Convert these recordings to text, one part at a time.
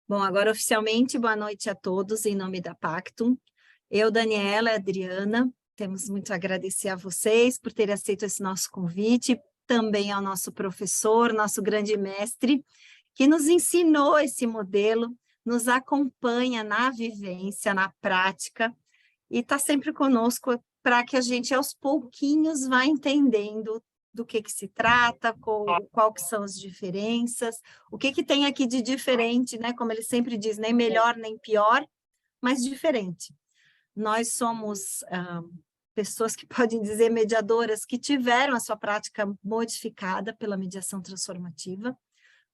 Bom, agora oficialmente, boa noite a todos, em nome da Pactum. Eu, Daniela e Adriana, temos muito a agradecer a vocês por terem aceito esse nosso convite, também ao nosso professor, nosso grande mestre, que nos ensinou esse modelo, nos acompanha na vivência, na prática, e está sempre conosco para que a gente, aos pouquinhos, vá entendendo do que se trata, qual que são as diferenças, o que tem aqui de diferente, né? Como ele sempre diz, nem melhor nem pior, mas diferente. Nós somos pessoas que podem dizer mediadoras que tiveram a sua prática modificada pela mediação transformativa,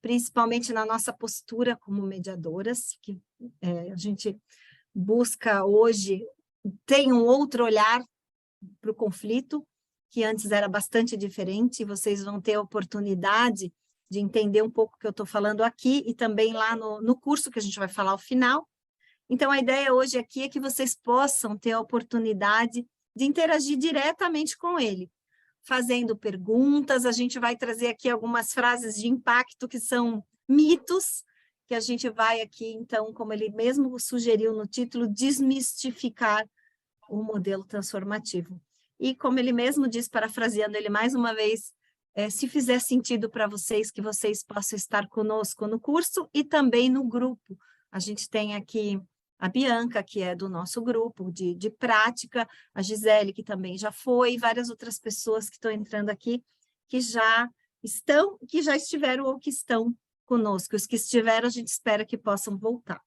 principalmente na nossa postura como mediadoras, que a gente busca hoje, tem um outro olhar para o conflito, que antes era bastante diferente, e vocês vão ter a oportunidade de entender um pouco o que eu estou falando aqui, e também lá no curso que a gente vai falar ao final. Então, a ideia hoje aqui é que vocês possam ter a oportunidade de interagir diretamente com ele, fazendo perguntas. A gente vai trazer aqui algumas frases de impacto que são mitos, que a gente vai aqui, então, como ele mesmo sugeriu no título, desmistificar o modelo transformativo. E como ele mesmo diz, parafraseando ele mais uma vez, se fizer sentido para vocês, que vocês possam estar conosco no curso e também no grupo. A gente tem aqui a Bianca, que é do nosso grupo de prática, a Gisele, que também já foi, e várias outras pessoas que estão entrando aqui, que já estiveram ou que estão conosco. Os que estiveram, a gente espera que possam voltar.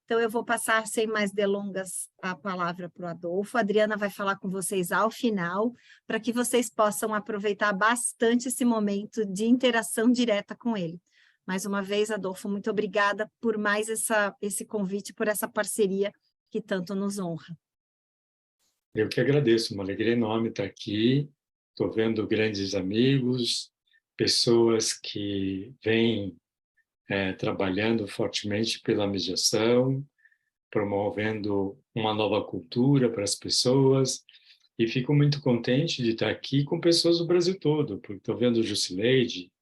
Então, eu vou passar, sem mais delongas, a palavra para o Adolfo. A Adriana vai falar com vocês ao final, para que vocês possam aproveitar bastante esse momento de interação direta com ele. Mais uma vez, Adolfo, muito obrigada por mais esse convite, por essa parceria que tanto nos honra. Eu que agradeço, uma alegria enorme estar aqui. Estou vendo grandes amigos, pessoas que vêm trabalhando fortemente pela mediação, promovendo uma nova cultura para as pessoas. E fico muito contente de estar aqui com pessoas do Brasil todo, porque estou vendo o Jusileide,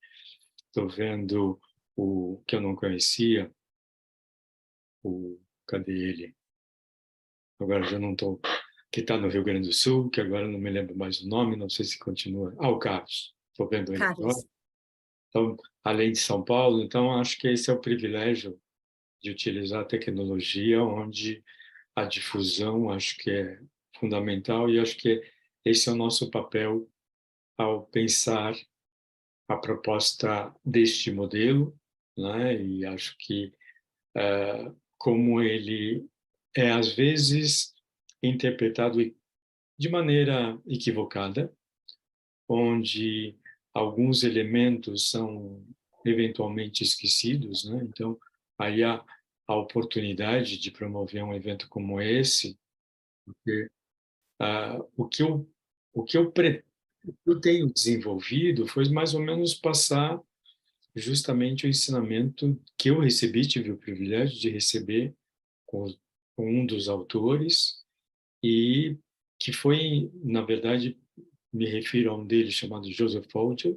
estou vendo o que eu não conhecia, cadê ele? Agora já não estou... que está no Rio Grande do Sul, que agora não me lembro mais o nome, não sei se continua. O Carlos, estou vendo ele agora. Carlos. Então, além de São Paulo, então acho que esse é o privilégio de utilizar a tecnologia, onde a difusão acho que é fundamental, e acho que esse é o nosso papel ao pensar a proposta deste modelo, né? E acho que como ele é às vezes interpretado de maneira equivocada, onde alguns elementos são eventualmente esquecidos, né? Então, aí há a oportunidade de promover um evento como esse, porque o que eu tenho desenvolvido foi mais ou menos passar justamente o ensinamento que eu recebi, tive o privilégio de receber com, com um dos autores, e que foi, na verdade, me refiro a um deles chamado Joseph Folger,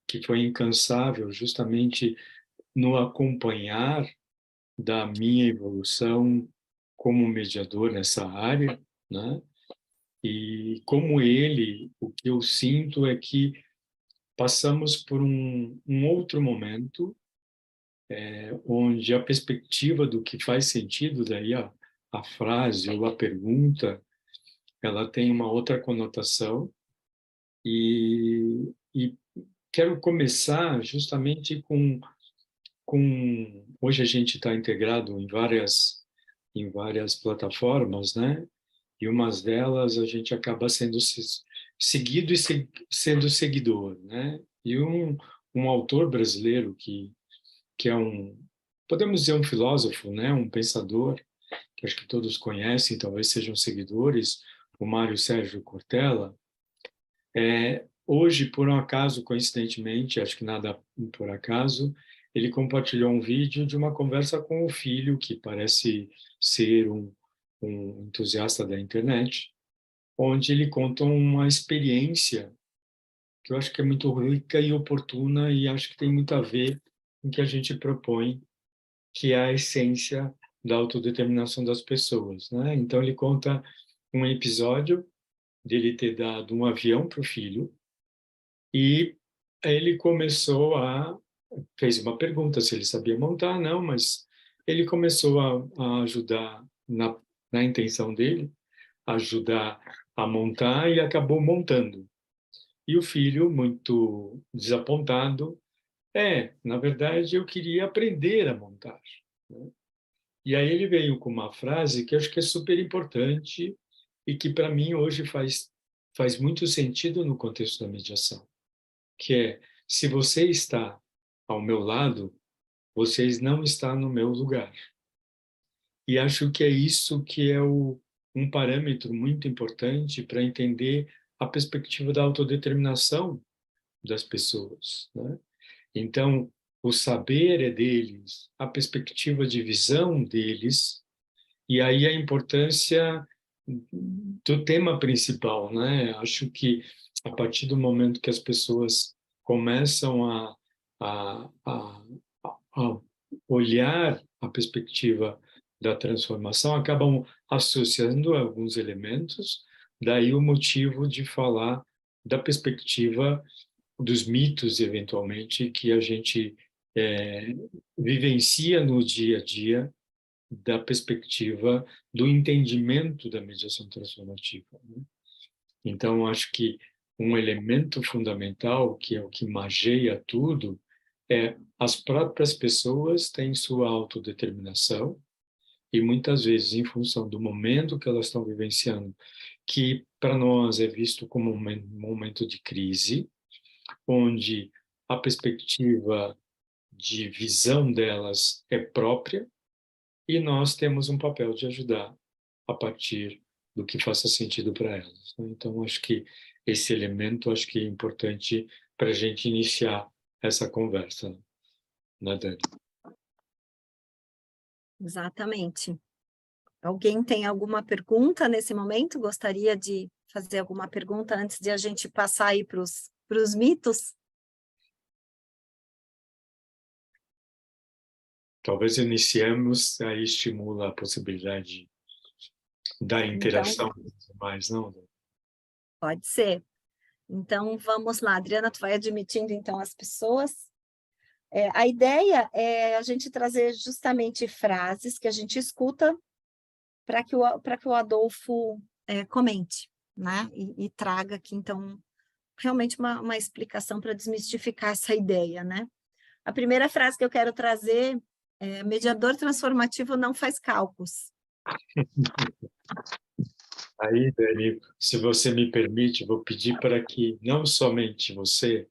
que foi incansável justamente no acompanhar da minha evolução como mediador nessa área, né? E como ele, o que eu sinto é que passamos por um outro momento, onde a perspectiva do que faz sentido, daí a frase ou a pergunta, ela tem uma outra conotação, e quero começar justamente hoje a gente está integrado em várias plataformas, né? E umas delas a gente acaba sendo seguido e sendo seguidor, né? E um autor brasileiro que é podemos dizer um filósofo, né? Um pensador, que acho que todos conhecem, talvez sejam seguidores, o Mário Sérgio Cortella. Hoje, por um acaso, coincidentemente, acho que nada por acaso, ele compartilhou um vídeo de uma conversa com o filho, que parece ser um entusiasta da internet, onde ele conta uma experiência que eu acho que é muito rica e oportuna, e acho que tem muito a ver com o que a gente propõe que é a essência da autodeterminação das pessoas, né? Então, ele conta um episódio dele ter dado um avião para o filho e ele fez uma pergunta se ele sabia montar, não, mas ele começou a ajudar na intenção dele, ajudar a montar e acabou montando. E o filho, muito desapontado, na verdade, eu queria aprender a montar, né? E aí ele veio com uma frase que eu acho que é super importante e que, para mim, hoje faz muito sentido no contexto da mediação, que é: se você está ao meu lado, você não está no meu lugar. E acho que é isso que é um parâmetro muito importante para entender a perspectiva da autodeterminação das pessoas, né? Então, o saber é deles, a perspectiva de visão deles, e aí a importância do tema principal, né? Acho que a partir do momento que as pessoas começam a olhar a perspectiva da transformação, acabam associando alguns elementos, daí o motivo de falar da perspectiva dos mitos, eventualmente, que a gente é, vivencia no dia a dia, da perspectiva do entendimento da mediação transformativa, né? Então, acho que um elemento fundamental, que é o que mageia tudo, é as próprias pessoas têm sua autodeterminação e muitas vezes, em função do momento que elas estão vivenciando, que para nós é visto como um momento de crise, onde a perspectiva de visão delas é própria e nós temos um papel de ajudar a partir do que faça sentido para elas, né? Então, acho que esse elemento acho que é importante para a gente iniciar essa conversa, né, Dani? Exatamente. Alguém tem alguma pergunta nesse momento? Gostaria de fazer alguma pergunta antes de a gente passar aí para os mitos? Talvez iniciemos, aí estimula a possibilidade da Então, interação mais, não, Dani? pode ser. Então, vamos lá. Adriana, tu vai admitindo, então, as pessoas. A ideia é a gente trazer justamente frases que a gente escuta para que o Adolfo comente, né? E traga aqui, então, realmente uma explicação para desmistificar essa ideia, né? A primeira frase que eu quero trazer é: mediador transformativo não faz cálculos. Aí, Dani, se você me permite, vou pedir para que não somente você,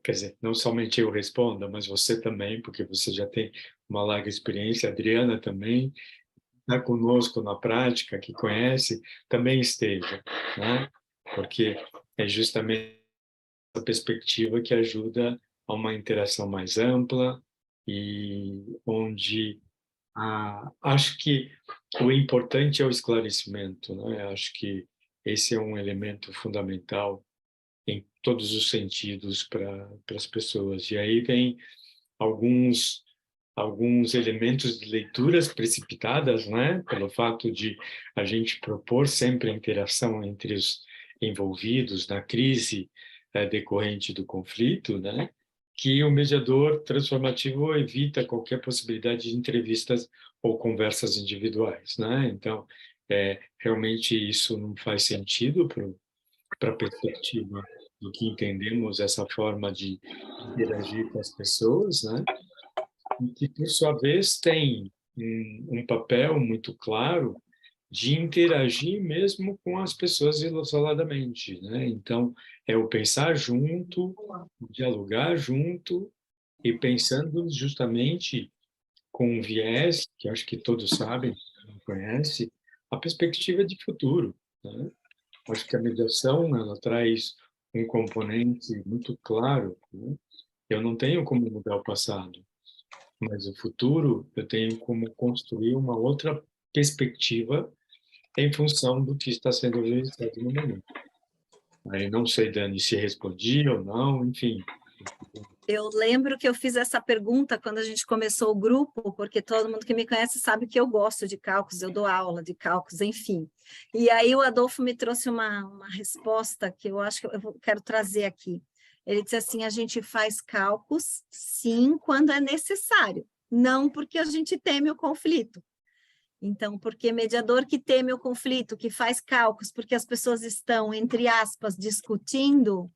quer dizer, não somente eu responda, mas você também, porque você já tem uma larga experiência, a Adriana também está conosco na prática, que conhece, também esteja, né? Porque é justamente a perspectiva que ajuda a uma interação mais ampla e onde acho que o importante é o esclarecimento, né? Acho que esse é um elemento fundamental em todos os sentidos para as pessoas. E aí vem alguns elementos de leituras precipitadas, né? Pelo fato de a gente propor sempre a interação entre os envolvidos na crise decorrente do conflito, né? Que o mediador transformativo evita qualquer possibilidade de entrevistas ou conversas individuais, né? Então, realmente isso não faz sentido para a perspectiva do que entendemos essa forma de interagir com as pessoas, né? E que, por sua vez, tem um papel muito claro de interagir mesmo com as pessoas isoladamente, né? Então, é o pensar junto, o dialogar junto e pensando justamente com um viés, que acho que todos sabem, não conhece, a perspectiva de futuro, né? Acho que a mediação, ela traz um componente muito claro, né? Eu não tenho como mudar o passado, mas o futuro eu tenho como construir uma outra perspectiva em função do que está sendo vivenciado no momento. Aí não sei, Dani, se respondi ou não, enfim. Eu lembro que eu fiz essa pergunta quando a gente começou o grupo, porque todo mundo que me conhece sabe que eu gosto de cálculos, eu dou aula de cálculos, enfim. E aí o Adolfo me trouxe uma resposta que eu acho que quero trazer aqui. Ele disse assim, a gente faz cálculos, sim, quando é necessário, não porque a gente teme o conflito. Então, porque mediador que teme o conflito, que faz cálculos, porque as pessoas estão, entre aspas, discutindo,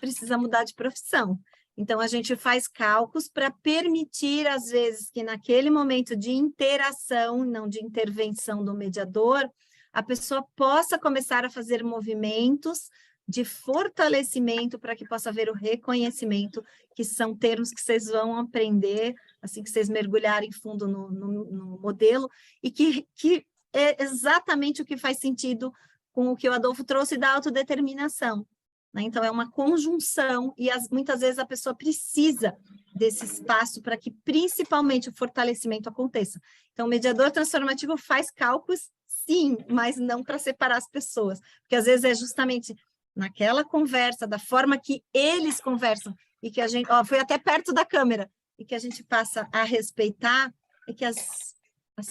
precisa mudar de profissão. Então, a gente faz cálculos para permitir, às vezes, que naquele momento de interação, não de intervenção do mediador, a pessoa possa começar a fazer movimentos de fortalecimento para que possa haver o reconhecimento, que são termos que vocês vão aprender, assim que vocês mergulharem fundo no modelo, e que é exatamente o que faz sentido com o que o Adolfo trouxe da autodeterminação. Né? Então, é uma conjunção e muitas vezes a pessoa precisa desse espaço para que principalmente o fortalecimento aconteça. Então, o mediador transformativo faz cálculos, sim, mas não para separar as pessoas, porque às vezes é justamente naquela conversa, da forma que eles conversam, e que a gente, foi até perto da câmera, e que a gente passa a respeitar, e que as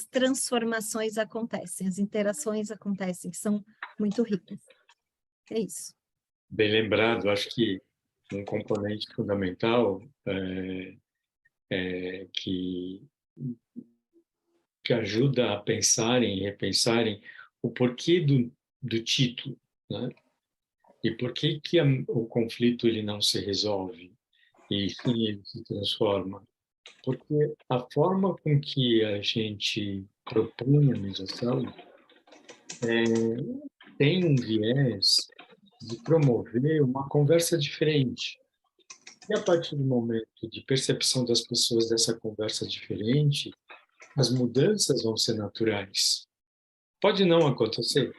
transformações acontecem, as interações acontecem, que são muito ricas. É isso. Bem lembrado, acho que um componente fundamental que ajuda a pensarem e repensarem o porquê do título, né? E por que o conflito ele não se resolve e sim ele se transforma? Porque a forma com que a gente propõe a mediação tem um viés de promover uma conversa diferente. E a partir do momento de percepção das pessoas dessa conversa diferente, as mudanças vão ser naturais. Pode não acontecer,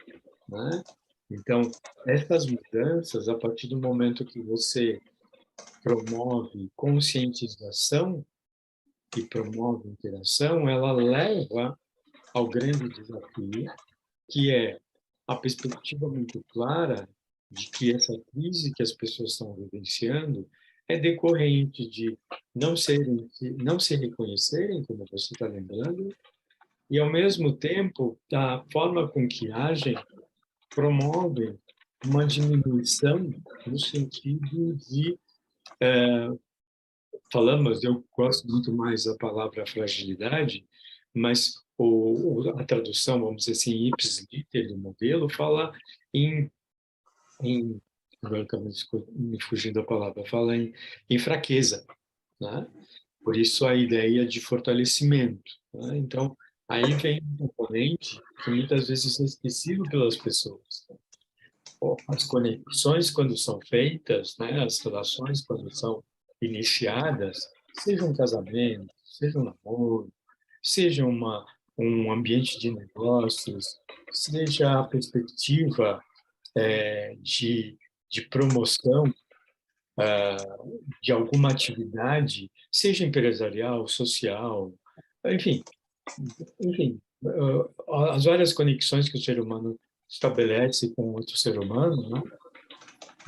né? Então, essas mudanças, a partir do momento que você promove conscientização e promove interação, ela leva ao grande desafio, que é a perspectiva muito clara de que essa crise que as pessoas estão vivenciando é decorrente de não se reconhecerem, como você está lembrando, e, ao mesmo tempo, da forma com que agem, promovem uma diminuição no sentido de, falamos, eu gosto muito mais da palavra fragilidade, mas a tradução, vamos dizer assim, ipsis liter do modelo, fala em agora está me fugindo a palavra, fala em fraqueza, né? Por isso a ideia de fortalecimento, né? Então, aí vem um componente que muitas vezes é esquecido pelas pessoas. As conexões, quando são feitas, né? As relações, quando são iniciadas, seja um casamento, seja um namoro, seja um ambiente de negócios, seja a perspectiva de promoção de alguma atividade, seja empresarial, social, enfim, as várias conexões que o ser humano estabelece com outro ser humano, né,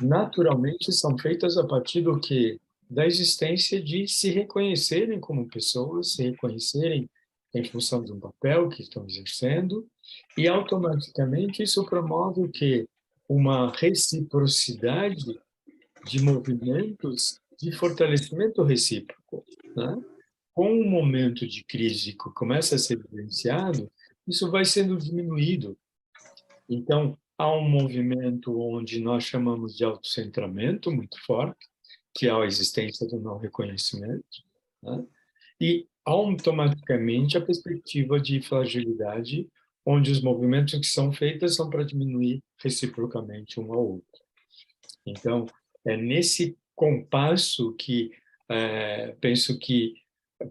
naturalmente são feitas a partir do que? Da existência de se reconhecerem como pessoas, se reconhecerem em função de um papel que estão exercendo, e automaticamente isso promove o quê? Uma reciprocidade de movimentos de fortalecimento recíproco, né? Com um momento de crise que começa a ser vivenciado, isso vai sendo diminuído. Então, há um movimento onde nós chamamos de autocentramento muito forte, que é a existência do não reconhecimento, né? E automaticamente a perspectiva de fragilidade, onde os movimentos que são feitos são para diminuir reciprocamente um ao outro. Então, é nesse compasso que penso que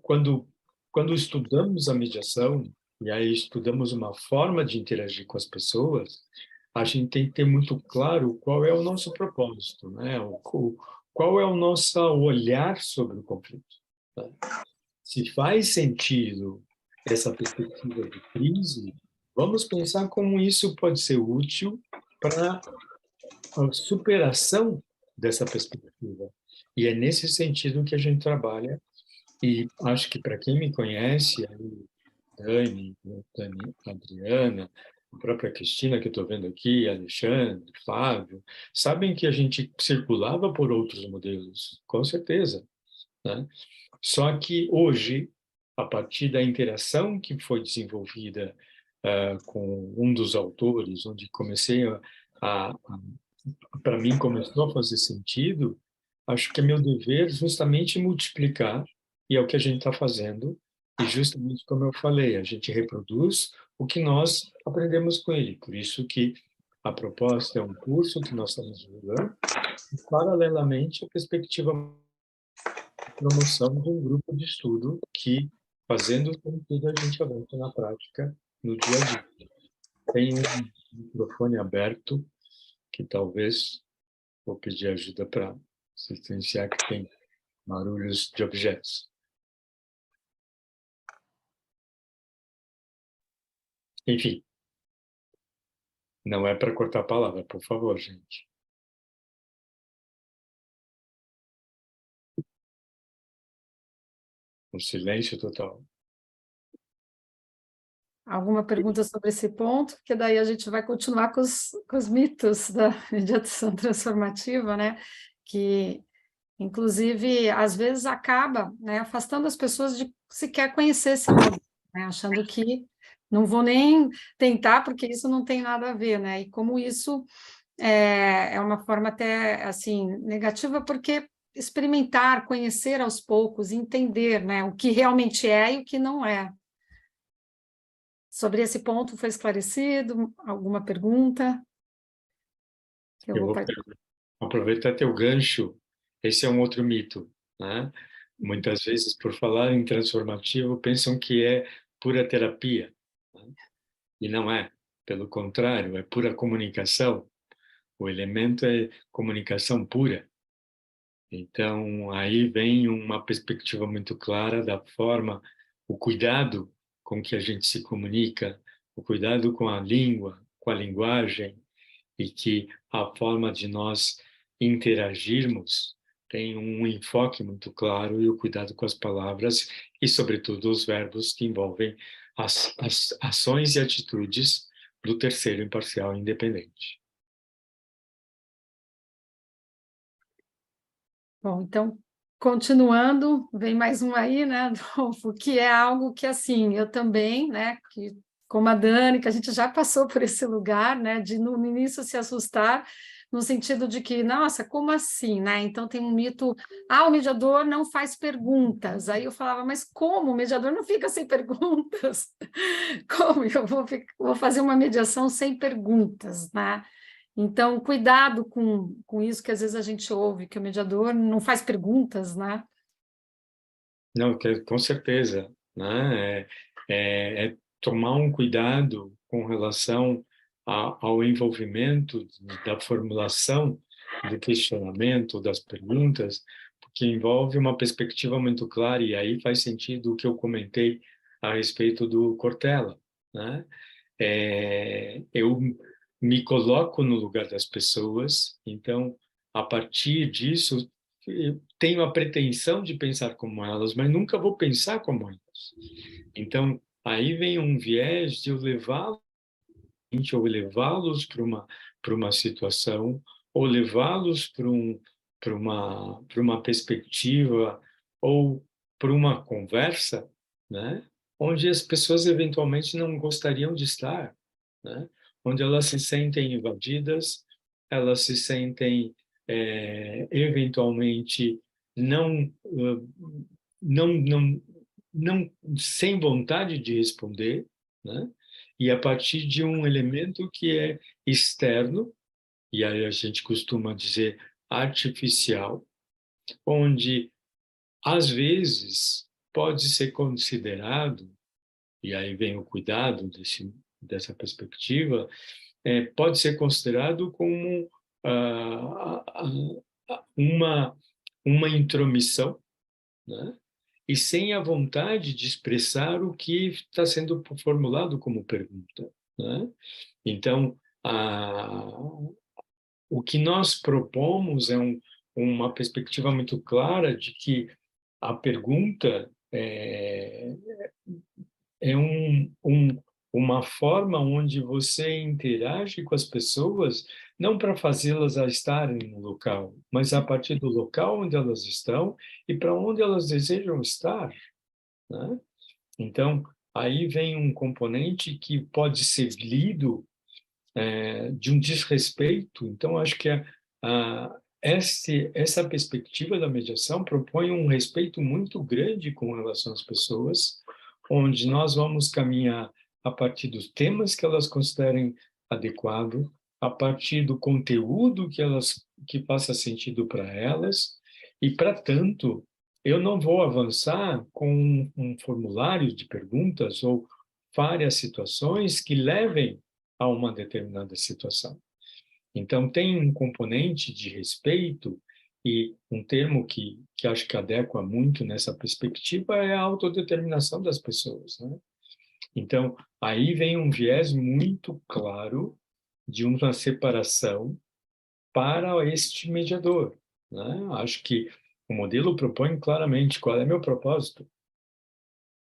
quando estudamos a mediação, e aí estudamos uma forma de interagir com as pessoas, a gente tem que ter muito claro qual é o nosso propósito, né? Qual é o nosso olhar sobre o conflito. Tá? Se faz sentido essa perspectiva de crise, vamos pensar como isso pode ser útil para a superação dessa perspectiva. E é nesse sentido que a gente trabalha, e acho que para quem me conhece, Dani, Adriana, a própria Cristina, que eu estou vendo aqui, Alexandre, Flávio, sabem que a gente circulava por outros modelos, com certeza, né? Só que hoje, a partir da interação que foi desenvolvida com um dos autores, onde comecei para mim começou a fazer sentido, acho que é meu dever justamente multiplicar, e é o que a gente está fazendo, e justamente como eu falei, a gente reproduz o que nós aprendemos com ele. Por isso que a proposta é um curso que nós estamos divulgando, e paralelamente a perspectiva de promoção de um grupo de estudo que, fazendo sentido, a gente avança na prática, no dia a dia. Tem um microfone aberto, que talvez vou pedir ajuda para silenciar, que tem barulhos de objetos. Enfim, não é para cortar a palavra, por favor, gente. Um silêncio total. Alguma pergunta sobre esse ponto? Porque daí a gente vai continuar com os mitos da meditação transformativa, né? Que, inclusive, às vezes acaba, né, afastando as pessoas de sequer conhecer esse mundo, né? Achando que não vou nem tentar porque isso não tem nada a ver, né? E como isso é uma forma até, assim, negativa, porque experimentar, conhecer aos poucos, entender, né, o que realmente é e o que não é. Sobre esse ponto foi esclarecido? Alguma pergunta? Eu vou aproveitar teu gancho. Esse é um outro mito, né? Muitas vezes, por falar em transformativo, pensam que é pura terapia, né? E não é. Pelo contrário, é pura comunicação. O elemento é comunicação pura. Então, aí vem uma perspectiva muito clara da forma, o cuidado com que a gente se comunica, o cuidado com a língua, com a linguagem, e que a forma de nós interagirmos tem um enfoque muito claro e o cuidado com as palavras e, sobretudo, os verbos que envolvem as ações e atitudes do terceiro imparcial e independente. Bom, então, continuando, vem mais um aí, né, Adolfo, que é algo que, assim, eu também, né, que, como a Dani, que a gente já passou por esse lugar, né, de no início se assustar, no sentido de que, nossa, como assim, né? Então tem um mito, o mediador não faz perguntas. Aí eu falava, mas como? O mediador não fica sem perguntas? Como eu vou fazer uma mediação sem perguntas, né? Então, cuidado com isso que às vezes a gente ouve, que o mediador não faz perguntas, né? Não, com certeza, né? É tomar um cuidado com relação ao envolvimento da formulação do questionamento, das perguntas, porque envolve uma perspectiva muito clara, e aí faz sentido o que eu comentei a respeito do Cortella, né? Eu me coloco no lugar das pessoas, então, a partir disso, eu tenho a pretensão de pensar como elas, mas nunca vou pensar como elas. Então, aí vem um viés de eu levá-los, ou levá-los para uma situação, ou levá-los para uma perspectiva, ou para uma conversa, né? Onde as pessoas eventualmente não gostariam de estar, né? Onde elas se sentem invadidas, elas se sentem eventualmente não, não, não, não sem vontade de responder, né? E a partir de um elemento que é externo, e aí a gente costuma dizer artificial, onde às vezes pode ser considerado, e aí vem o cuidado dessa perspectiva, pode ser considerado como uma intromissão, né? E sem a vontade de expressar o que está sendo formulado como pergunta, né? Então, o que nós propomos é uma perspectiva muito clara de que a pergunta é uma forma onde você interage com as pessoas, não para fazê-las a estarem no local, mas a partir do local onde elas estão e para onde elas desejam estar, né? Então, aí vem um componente que pode ser lido de um desrespeito. Então, acho que essa perspectiva da mediação propõe um respeito muito grande com relação às pessoas, onde nós vamos caminhar a partir dos temas que elas considerem adequado, a partir do conteúdo que faça sentido para elas, e, para tanto, eu não vou avançar com um formulário de perguntas ou várias situações que levem a uma determinada situação. Então, tem um componente de respeito e um termo que acho que adequa muito nessa perspectiva é a autodeterminação das pessoas, né? Então, aí vem um viés muito claro de uma separação para este mediador, né? Acho que o modelo propõe claramente qual é meu propósito.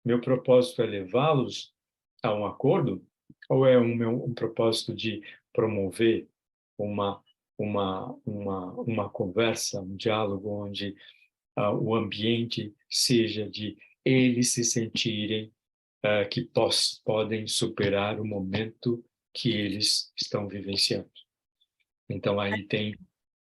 Meu propósito é levá-los a um acordo ou é um propósito de promover uma uma conversa, um diálogo onde o ambiente seja de eles se sentirem que podem superar o momento que eles estão vivenciando. Então, aí tem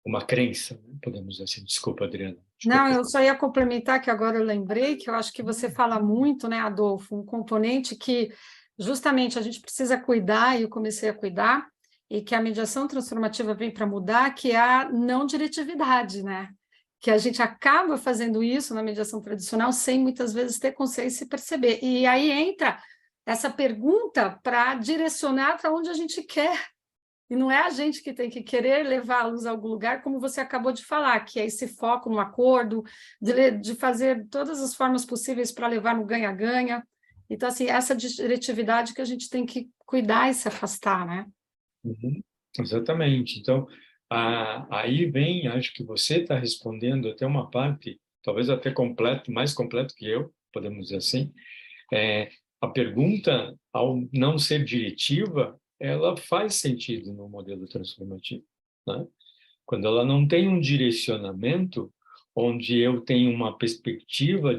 uma crença, né? Podemos dizer assim. Desculpa, Adriana. Não, Desculpa. eu só ia complementar que agora eu lembrei que eu acho que você fala muito, né, Adolfo, um componente que justamente a gente precisa cuidar, e eu comecei a cuidar, e que a mediação transformativa vem para mudar, que é a não diretividade, né? Que a gente acaba fazendo isso na mediação tradicional sem muitas vezes ter consciência e perceber. E aí entra essa pergunta para direcionar para onde a gente quer. E não é a gente que tem que querer levá-los a algum lugar, como você acabou de falar, que é esse foco no acordo, de fazer todas as formas possíveis para levar no ganha-ganha. Então, assim, essa diretividade que a gente tem que cuidar e se afastar, né? Uhum, exatamente. Então, aí vem, acho que você está respondendo até uma parte, talvez até mais completo que eu, podemos dizer assim. A pergunta, ao não ser diretiva, ela faz sentido no modelo transformativo, né? Quando ela não tem um direcionamento, onde eu tenho uma perspectiva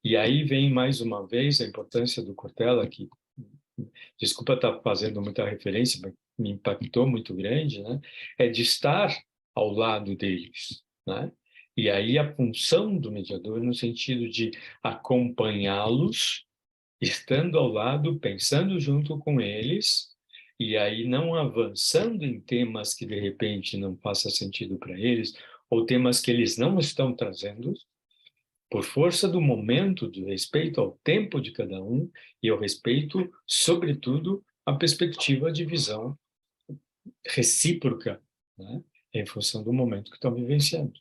e aí vem mais uma vez a importância do Cortella, que, desculpa estar fazendo muita referência, mas me impactou muito grande, né? É de estar ao lado deles, né? E aí a função do mediador no sentido de acompanhá-los, estando ao lado, pensando junto com eles, e aí não avançando em temas que de repente não faça sentido para eles, ou temas que eles não estão trazendo, por força do momento, do respeito ao tempo de cada um e ao respeito, sobretudo, à perspectiva de visão recíproca, né? Em função do momento que estão vivenciando.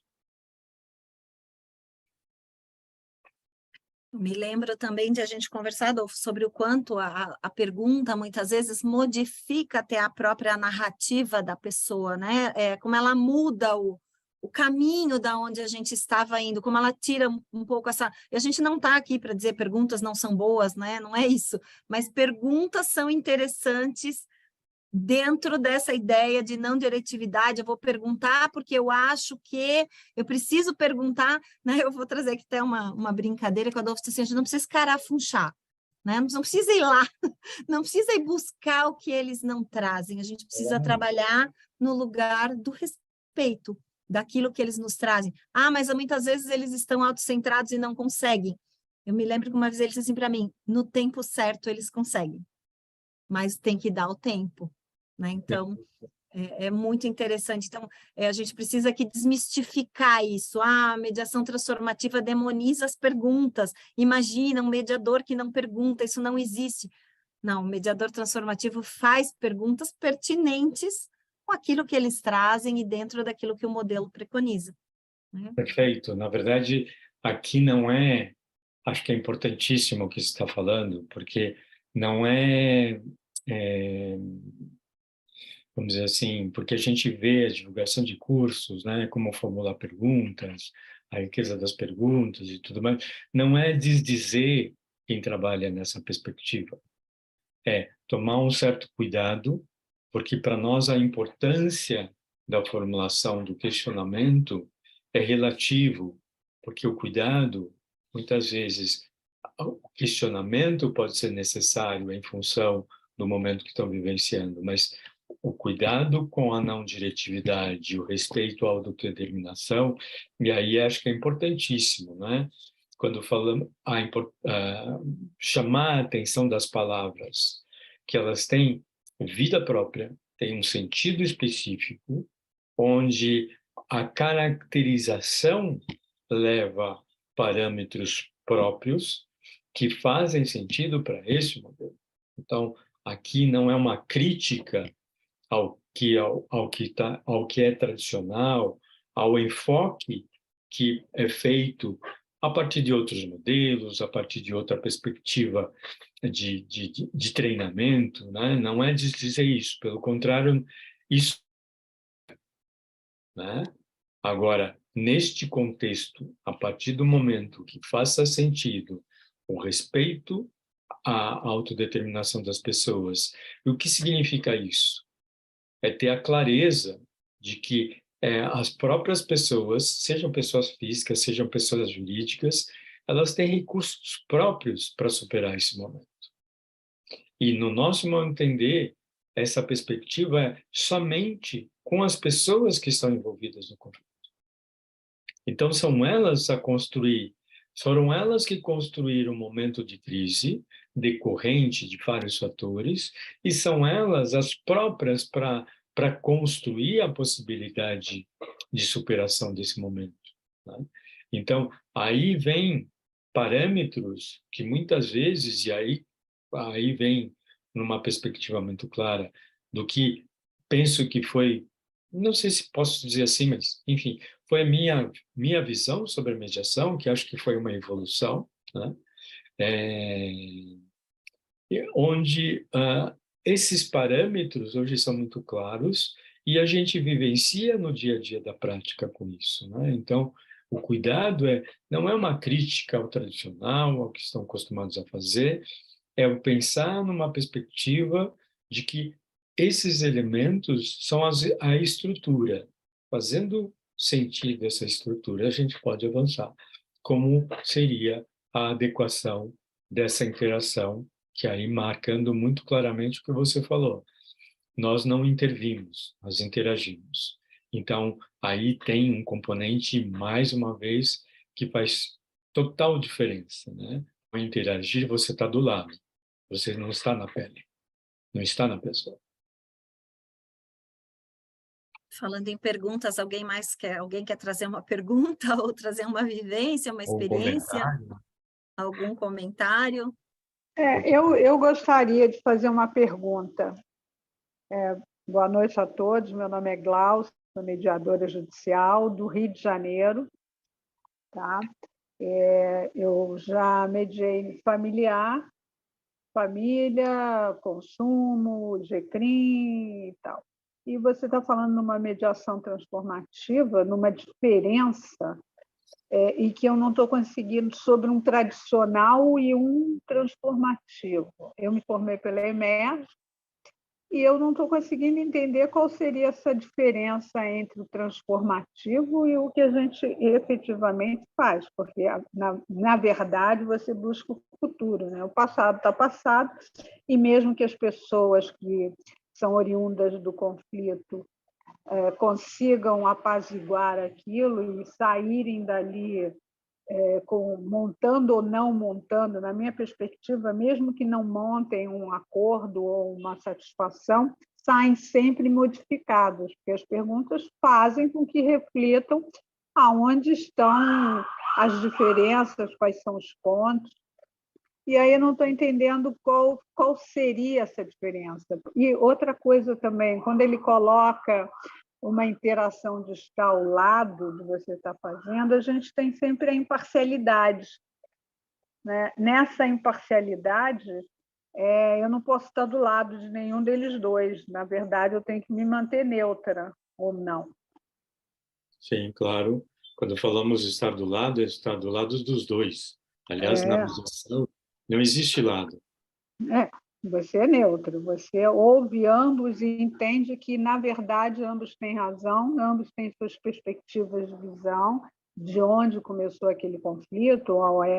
Me lembro também de a gente conversar, Adolfo, sobre o quanto a pergunta, muitas vezes, modifica até a própria narrativa da pessoa, né? Como ela muda o caminho da onde a gente estava indo, como ela tira um pouco essa... E a gente não está aqui para dizer perguntas não são boas, né? Não é isso. Mas perguntas são interessantes dentro dessa ideia de não diretividade. Eu vou perguntar porque eu acho que eu preciso perguntar, né? Eu vou trazer aqui até uma brincadeira que o Adolfo disse assim, a gente não precisa escarafunchar, né? Não precisa ir lá, não precisa ir buscar o que eles não trazem, a gente precisa trabalhar no lugar do respeito, daquilo que eles nos trazem. Ah, mas muitas vezes eles estão autocentrados e não conseguem. Eu me lembro que uma vez ele disse assim para mim, no tempo certo eles conseguem, mas tem que dar o tempo, né? Então, é muito interessante. Então, a gente precisa aqui desmistificar isso. A mediação transformativa demoniza as perguntas. Imagina um mediador que não pergunta, isso não existe. Não, o mediador transformativo faz perguntas pertinentes com aquilo que eles trazem e dentro daquilo que o modelo preconiza, né? Perfeito. Na verdade, aqui não é... Acho que é importantíssimo o que você está falando, porque não é vamos dizer assim, porque a gente vê a divulgação de cursos, né, como formular perguntas, a riqueza das perguntas e tudo mais, não é desdizer quem trabalha nessa perspectiva, é tomar um certo cuidado, porque para nós a importância da formulação do questionamento é relativo, porque o cuidado, muitas vezes, o questionamento pode ser necessário em função do momento que estão vivenciando, mas o cuidado com a não diretividade, o respeito à autodeterminação, e aí acho que é importantíssimo, né? Quando falamos chamar a atenção das palavras, que elas têm vida própria, têm um sentido específico, onde a caracterização leva parâmetros próprios que fazem sentido para esse modelo. Então, aqui não é uma crítica ao que é tradicional, ao enfoque que é feito a partir de outros modelos, a partir de outra perspectiva de treinamento, né? Não é dizer isso, pelo contrário, isso, né? Agora, neste contexto, a partir do momento que faça sentido o respeito à autodeterminação das pessoas, e o que significa isso? É ter a clareza de que as próprias pessoas, sejam pessoas físicas, sejam pessoas jurídicas, elas têm recursos próprios para superar esse momento. E, no nosso modo de entender, essa perspectiva é somente com as pessoas que estão envolvidas no conflito. Então, foram elas que construíram o momento de crise, decorrente de vários fatores, e são elas as próprias para construir a possibilidade de superação desse momento, né? Então, aí vem parâmetros que muitas vezes, e aí vem numa perspectiva muito clara do que penso que foi, não sei se posso dizer assim, mas, enfim, foi a minha visão sobre a mediação, que acho que foi uma evolução, né? Onde esses parâmetros hoje são muito claros e a gente vivencia no dia a dia da prática com isso, né? Então, o cuidado não é uma crítica ao tradicional, ao que estão acostumados a fazer, é o pensar numa perspectiva de que esses elementos são a estrutura. Fazendo sentido essa estrutura, a gente pode avançar. Como seria a adequação dessa interação, que aí marcando muito claramente o que você falou. Nós não intervimos, nós interagimos. Então, aí tem um componente, mais uma vez, que faz total diferença, né? Ao interagir, você está do lado, você não está na pele, não está na pessoa. Falando em perguntas, alguém quer trazer uma pergunta ou trazer uma vivência, uma Ou um experiência, comentário. algum comentário? Eu gostaria de fazer uma pergunta. Boa noite a todos, meu nome é Glaucia, sou mediadora judicial do Rio de Janeiro. Tá? Eu já mediei familiar, família, consumo, GCRIM e tal. E você está falando numa mediação transformativa, numa diferença, e que eu não estou conseguindo sobre um tradicional e um transformativo. Eu me formei pela EMERGE e eu não estou conseguindo entender qual seria essa diferença entre o transformativo e o que a gente efetivamente faz, porque, na verdade, você busca o futuro, né? O passado está passado, e mesmo que as pessoas que são oriundas do conflito consigam apaziguar aquilo e saírem dali montando ou não montando, na minha perspectiva, mesmo que não montem um acordo ou uma satisfação, saem sempre modificados, porque as perguntas fazem com que reflitam aonde estão as diferenças, quais são os pontos. E aí eu não estou entendendo qual seria essa diferença. E outra coisa também, quando ele coloca uma interação de estar ao lado do que você está fazendo, a gente tem sempre a imparcialidade, né? Nessa imparcialidade, eu não posso estar do lado de nenhum deles dois. Na verdade, eu tenho que me manter neutra, ou não. Sim, claro. Quando falamos de estar do lado, é estar do lado dos dois. Aliás, na É, mediação, não existe lado. você é neutro, você ouve ambos e entende que, na verdade, ambos têm razão, ambos têm suas perspectivas de visão, de onde começou aquele conflito, qual é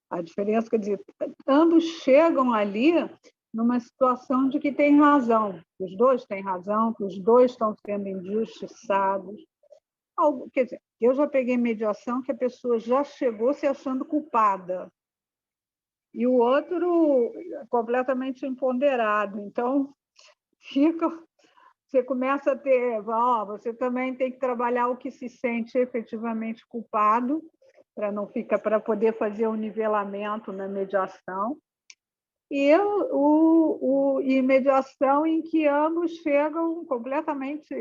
a diferença. Quer dizer, ambos chegam ali numa situação de que têm razão, que os dois têm razão, que os dois estão sendo injustiçados. Quer dizer, eu já peguei mediação que a pessoa já chegou se achando culpada, e o outro completamente empoderado. Então, fica, você começa a ter, você também tem que trabalhar o que se sente efetivamente culpado, para não ficar, para poder fazer o nivelamento na mediação. E mediação em que ambos chegam completamente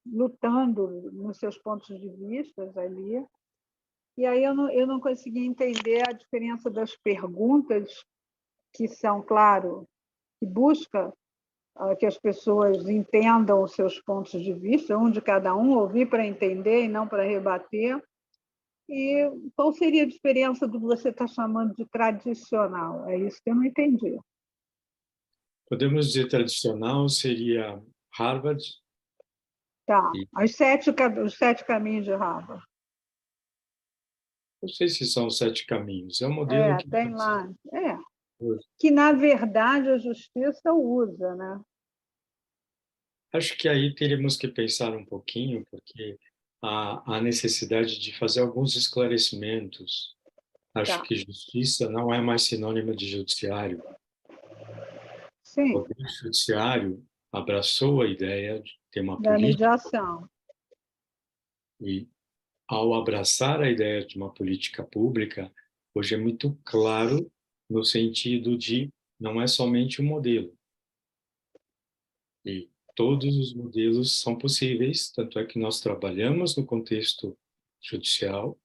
lutando nos seus pontos de vista ali. E aí eu não consegui entender a diferença das perguntas, que são, claro, que busca que as pessoas entendam os seus pontos de vista, um de cada um, ouvir para entender e não para rebater. E qual seria a diferença do que você está chamando de tradicional? É isso que eu não entendi. Podemos dizer tradicional seria Harvard Tá, e os 7 caminhos de Harvard. não sei se são os 7 caminhos. É um modelo que Tem lá. Que, na verdade, a justiça usa, né? acho que aí teríamos que pensar um pouquinho, porque há necessidade de fazer alguns esclarecimentos. Acho Tá. que justiça não é mais sinônimo de judiciário. Sim, O poder judiciário abraçou a ideia de ter uma da política mediação. e, ao abraçar a ideia de uma política pública, hoje é muito claro no sentido de não é somente um modelo. E todos os modelos são possíveis, tanto é que nós trabalhamos no contexto judicial,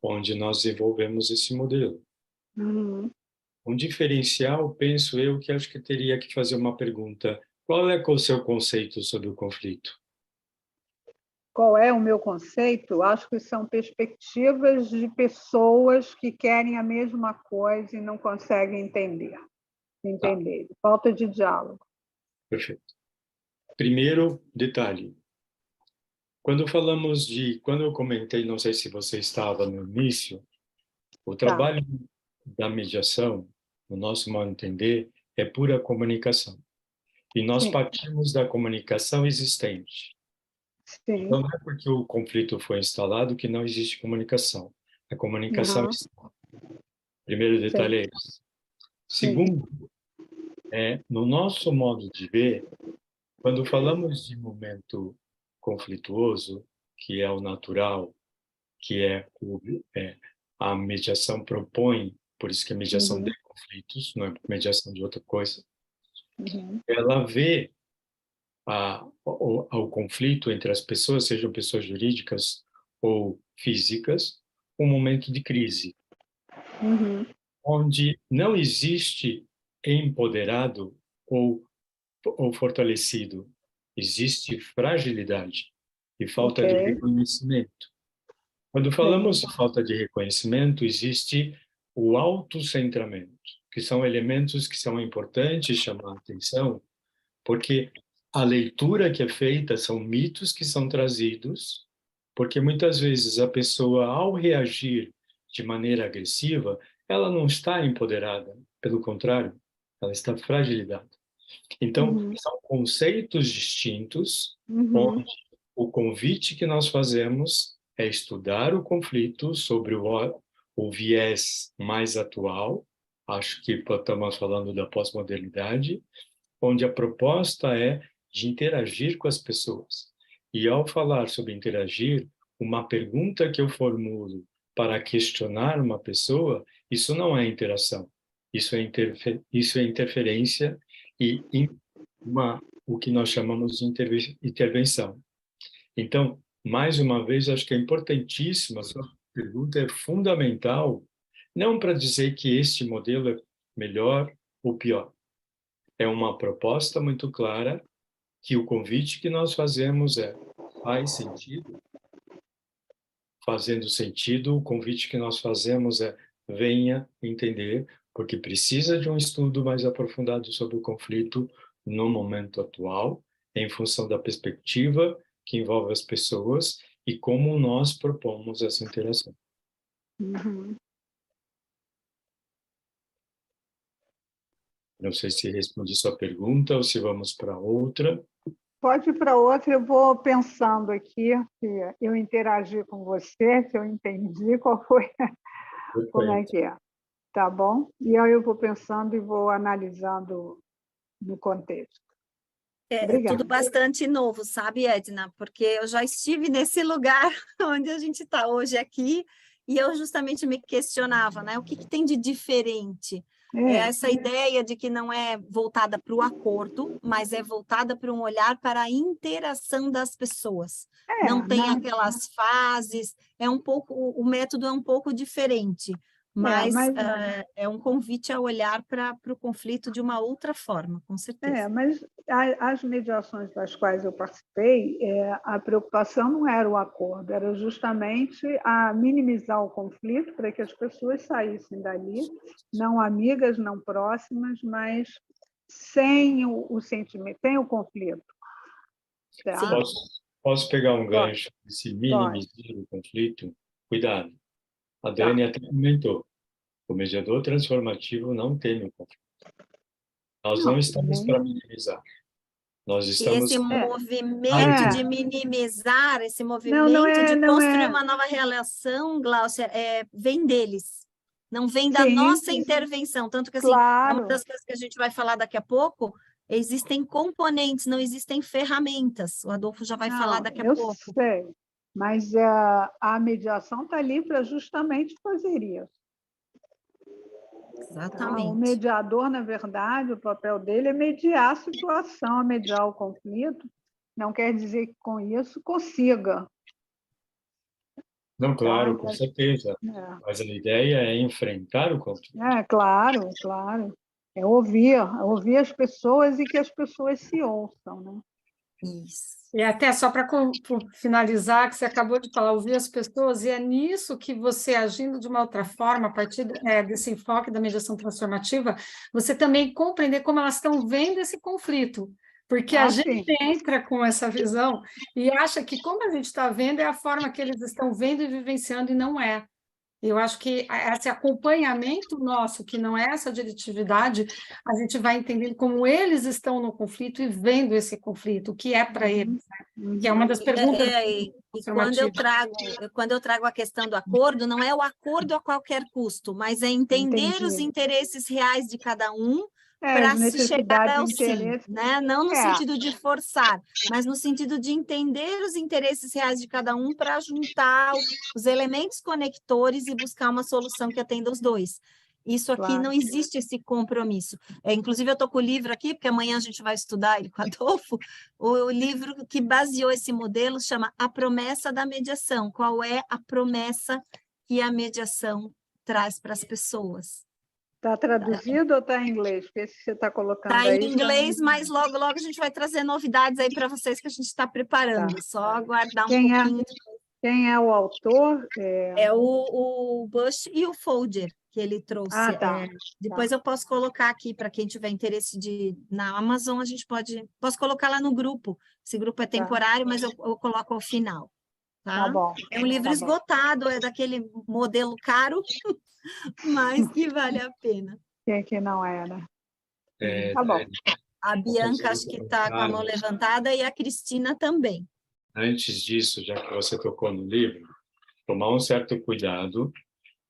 onde nós desenvolvemos esse modelo. Uhum. Um diferencial, penso eu, que acho que teria que fazer uma pergunta: qual é o seu conceito sobre o conflito? Qual é o meu conceito? Acho que são perspectivas de pessoas que querem a mesma coisa e não conseguem entender. Tá, Falta de diálogo. perfeito. Primeiro detalhe, quando eu comentei, não sei se você estava no início, o Tá, trabalho da mediação, no nosso modo de entender, é pura comunicação. E nós sim, partimos da comunicação existente. sim. Então, não é porque o conflito foi instalado que não existe comunicação. A comunicação Uhum. está. Primeiro Sim, detalhe é esse. sim. Segundo, no nosso modo de ver, quando falamos de momento conflituoso, que é o natural, que é a mediação propõe, por isso que a mediação de Uhum. conflitos, não é mediação de outra coisa, Uhum. ela vê ao conflito entre as pessoas, sejam pessoas jurídicas ou físicas, um momento de crise, Uhum. onde não existe empoderado ou fortalecido, existe fragilidade e Ok, falta de reconhecimento. Quando sim. falamos de falta de reconhecimento, existe o autocentramento, que são elementos que são importantes chamar a atenção, porque a leitura que é feita são mitos que são trazidos, porque muitas vezes a pessoa, ao reagir de maneira agressiva, ela não está empoderada, pelo contrário, ela está fragilizada. Então, Uhum. são conceitos distintos, Uhum. onde o convite que nós fazemos é estudar o conflito sobre o viés mais atual, acho que estamos falando da pós-modernidade, onde a proposta é de interagir com as pessoas. E ao falar sobre interagir, uma pergunta que eu formulo para questionar uma pessoa, isso não é interação, isso é interferência e o que nós chamamos de intervenção. Então, mais uma vez, acho que é importantíssima, a sua pergunta é fundamental, não para dizer que este modelo é melhor o pior. É uma proposta muito clara que o convite que nós fazemos faz sentido? Fazendo sentido, o convite que nós fazemos venha entender, porque precisa de um estudo mais aprofundado sobre o conflito no momento atual, em função da perspectiva que envolve as pessoas e como nós propomos essa interação. Uhum. Não sei se respondi sua pergunta ou se vamos para outra. Pode ir para outra, eu vou pensando aqui, se eu interagi com você, se eu entendi qual foi, como é Perfeito. que é. Tá bom? E aí eu vou pensando e vou analisando no contexto. É tudo Obrigada. bastante novo, sabe, Edna? Porque eu já estive nesse lugar onde a gente está hoje aqui, e eu justamente me questionava, né? O que tem de diferente? É essa ideia de que não é voltada para o acordo, mas é voltada para um olhar para a interação das pessoas. Não tem aquelas fases, é um pouco, o método é um pouco diferente, mas mas é um convite a olhar para o conflito de uma outra forma, com certeza. mas as mediações das quais eu participei, a preocupação não era o acordo, era justamente a minimizar o conflito para que as pessoas saíssem dali, não amigas, não próximas, mas sem o sentimento, sem o conflito. Tá? Posso pegar um Pode, gancho desse pode. minimizar o conflito? Cuidado. A Tá. Dani até comentou, o mediador transformativo não teme o conflito. Nós não estamos para minimizar. Nós E esse estamos movimento de minimizar, esse Não movimento é, de não construir é. uma nova relação, Gláucia, vem deles, não vem da Sim, nossa intervenção. Tanto que, assim, é uma claro. das coisas que a gente vai falar daqui a pouco, existem componentes, não existem ferramentas. O Adolfo já vai falar Não, daqui a eu pouco. sei, mas a mediação está ali para justamente fazer isso. Tá? O Exatamente. mediador, na verdade, o papel dele é mediar a situação, é mediar o conflito. Não quer dizer que com isso consiga. Não, Tá? claro, com certeza. Mas a ideia é enfrentar o conflito. Claro, claro. É ouvir as pessoas e que as pessoas se ouçam, né? Isso. E até só para finalizar, que você acabou de falar, ouvir as pessoas, e é nisso que você, agindo de uma outra forma, a partir desse enfoque da mediação transformativa, você também compreender como elas estão vendo esse conflito. Porque a gente Sim. entra com essa visão e acha que como a gente está vendo é a forma que eles estão vendo e vivenciando, e não é. Eu acho que esse acompanhamento nosso, que não é essa diretividade, a gente vai entendendo como eles estão no conflito e vendo esse conflito, o que é para eles, né? Que é uma das perguntas E quando eu trago a questão do acordo, não é o acordo a qualquer custo, mas é entender os interesses reais de cada um para As se chegar necessidades ao e sim, interesses. né? Não no sentido de forçar, mas no sentido de entender os interesses reais de cada um para juntar os elementos conectores e buscar uma solução que atenda os dois. Isso aqui não existe esse compromisso. Inclusive, eu estou com o livro aqui, porque amanhã a gente vai estudar ele com o Adolfo. O livro que baseou esse modelo chama A Promessa da Mediação. Qual é a promessa que a mediação traz para as pessoas? Está traduzido ou está em inglês? Porque esse que você está colocando Está aí. em inglês, mas logo, logo a gente vai trazer novidades aí para vocês que a gente está preparando. Só aguardar um pouquinho. Quem é o autor? É o Bush e o Folger que ele trouxe. Tá. Depois eu posso colocar aqui para quem tiver interesse na Amazon, posso colocar lá no grupo. Esse grupo é temporário, mas eu coloco ao final. Tá? Bom. É um livro esgotado, é daquele modelo caro, mas que vale a pena. Que não era. Tá bom. A Bianca acho que está com a mão levantada e a Cristina também. Antes disso, já que você tocou no livro, tomar um certo cuidado,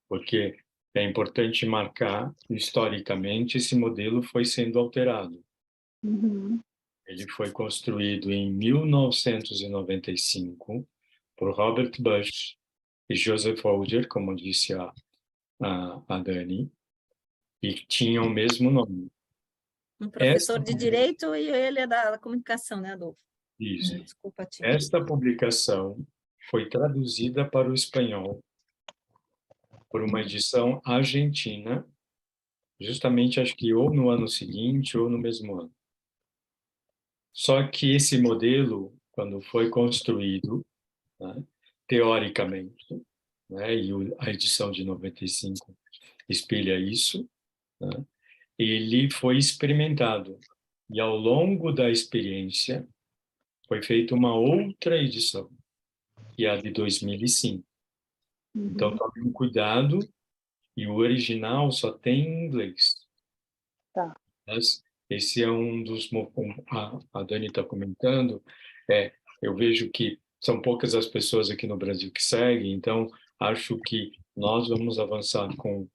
porque é importante marcar, historicamente, esse modelo foi sendo alterado. Ele foi construído em 1995 por Robert Bush e Joseph Folger, como disse a Dani, e tinham o mesmo nome. Um professor de Direito e ele é da comunicação, né, Adolfo? Isso. Desculpa, tia. Esta publicação foi traduzida para o espanhol por uma edição argentina justamente acho que ou no ano seguinte ou no mesmo ano. Só que esse modelo, quando foi construído, né, teoricamente, né, e a edição de 95 espelha isso, né, ele foi experimentado. E ao longo da experiência, foi feita uma outra edição, que é a de 2005. Então, tome um cuidado, e o original só tem em inglês. Tá. Mas esse é um dos... A Dani está comentando, eu vejo que são poucas as pessoas aqui no Brasil que seguem, então acho que nós vamos avançar com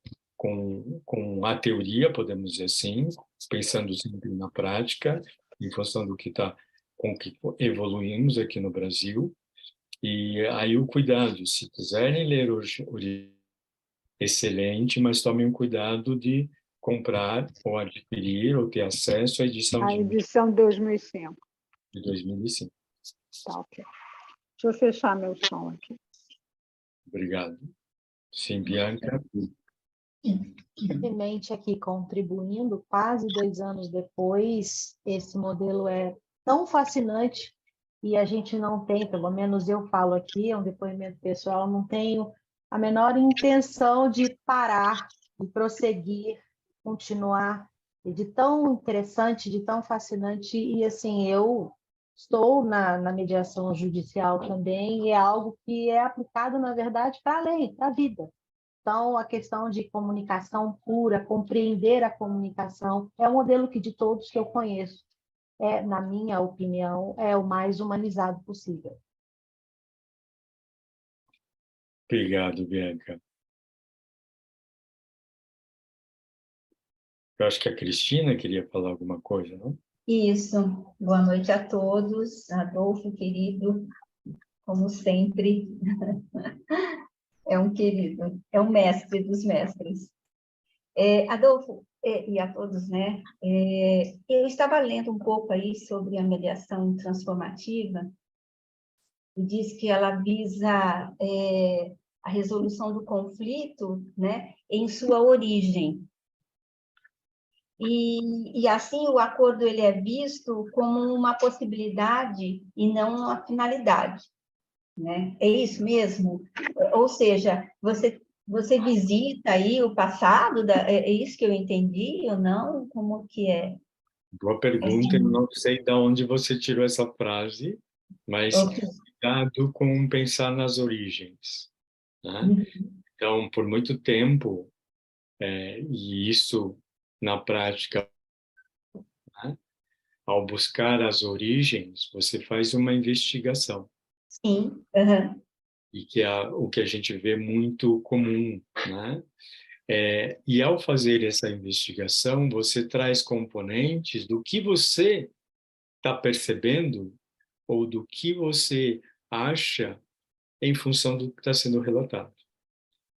a teoria, podemos dizer assim, pensando sempre na prática, em função do que está, com que evoluímos aqui no Brasil. E aí o cuidado, se quiserem ler excelente, mas tomem um cuidado de comprar ou adquirir ou ter acesso à edição A edição 2005. de 2005. Tá, ok. Deixa eu fechar meu som aqui. Obrigado. Sim, Bianca. Brevemente aqui contribuindo, quase 2 anos depois, esse modelo é tão fascinante e a gente não tem, pelo menos eu falo aqui, é um depoimento pessoal, não tenho a menor intenção de parar, de prosseguir, continuar, e de tão interessante, de tão fascinante, e assim, eu estou na mediação judicial também, e é algo que é aplicado, na verdade, para a lei, para a vida. Então, a questão de comunicação pura, compreender a comunicação, é um modelo que, de todos que eu conheço, na minha opinião, é o mais humanizado possível. Obrigado, Bianca. Eu acho que a Cristina queria falar alguma coisa, não? Isso. Boa noite a todos. Adolfo, querido, como sempre, é um querido, é um mestre dos mestres. Adolfo, e a todos, né? Eu estava lendo um pouco aí sobre a mediação transformativa e diz que ela visa a resolução do conflito, né, em sua origem. E assim o acordo ele é visto como uma possibilidade e não uma finalidade, né? É isso mesmo? Ou seja, você visita aí o passado, é isso que eu entendi ou não? Como que é? Boa pergunta, eu não sei de onde você tirou essa frase, mas Okay. cuidado com pensar nas origens, né? Então, por muito tempo, e isso na prática, né? Ao buscar as origens, você faz uma investigação. Sim. Uhum. E que é o que a gente vê muito comum, né? E ao fazer essa investigação, você traz componentes do que você está percebendo ou do que você acha em função do que está sendo relatado.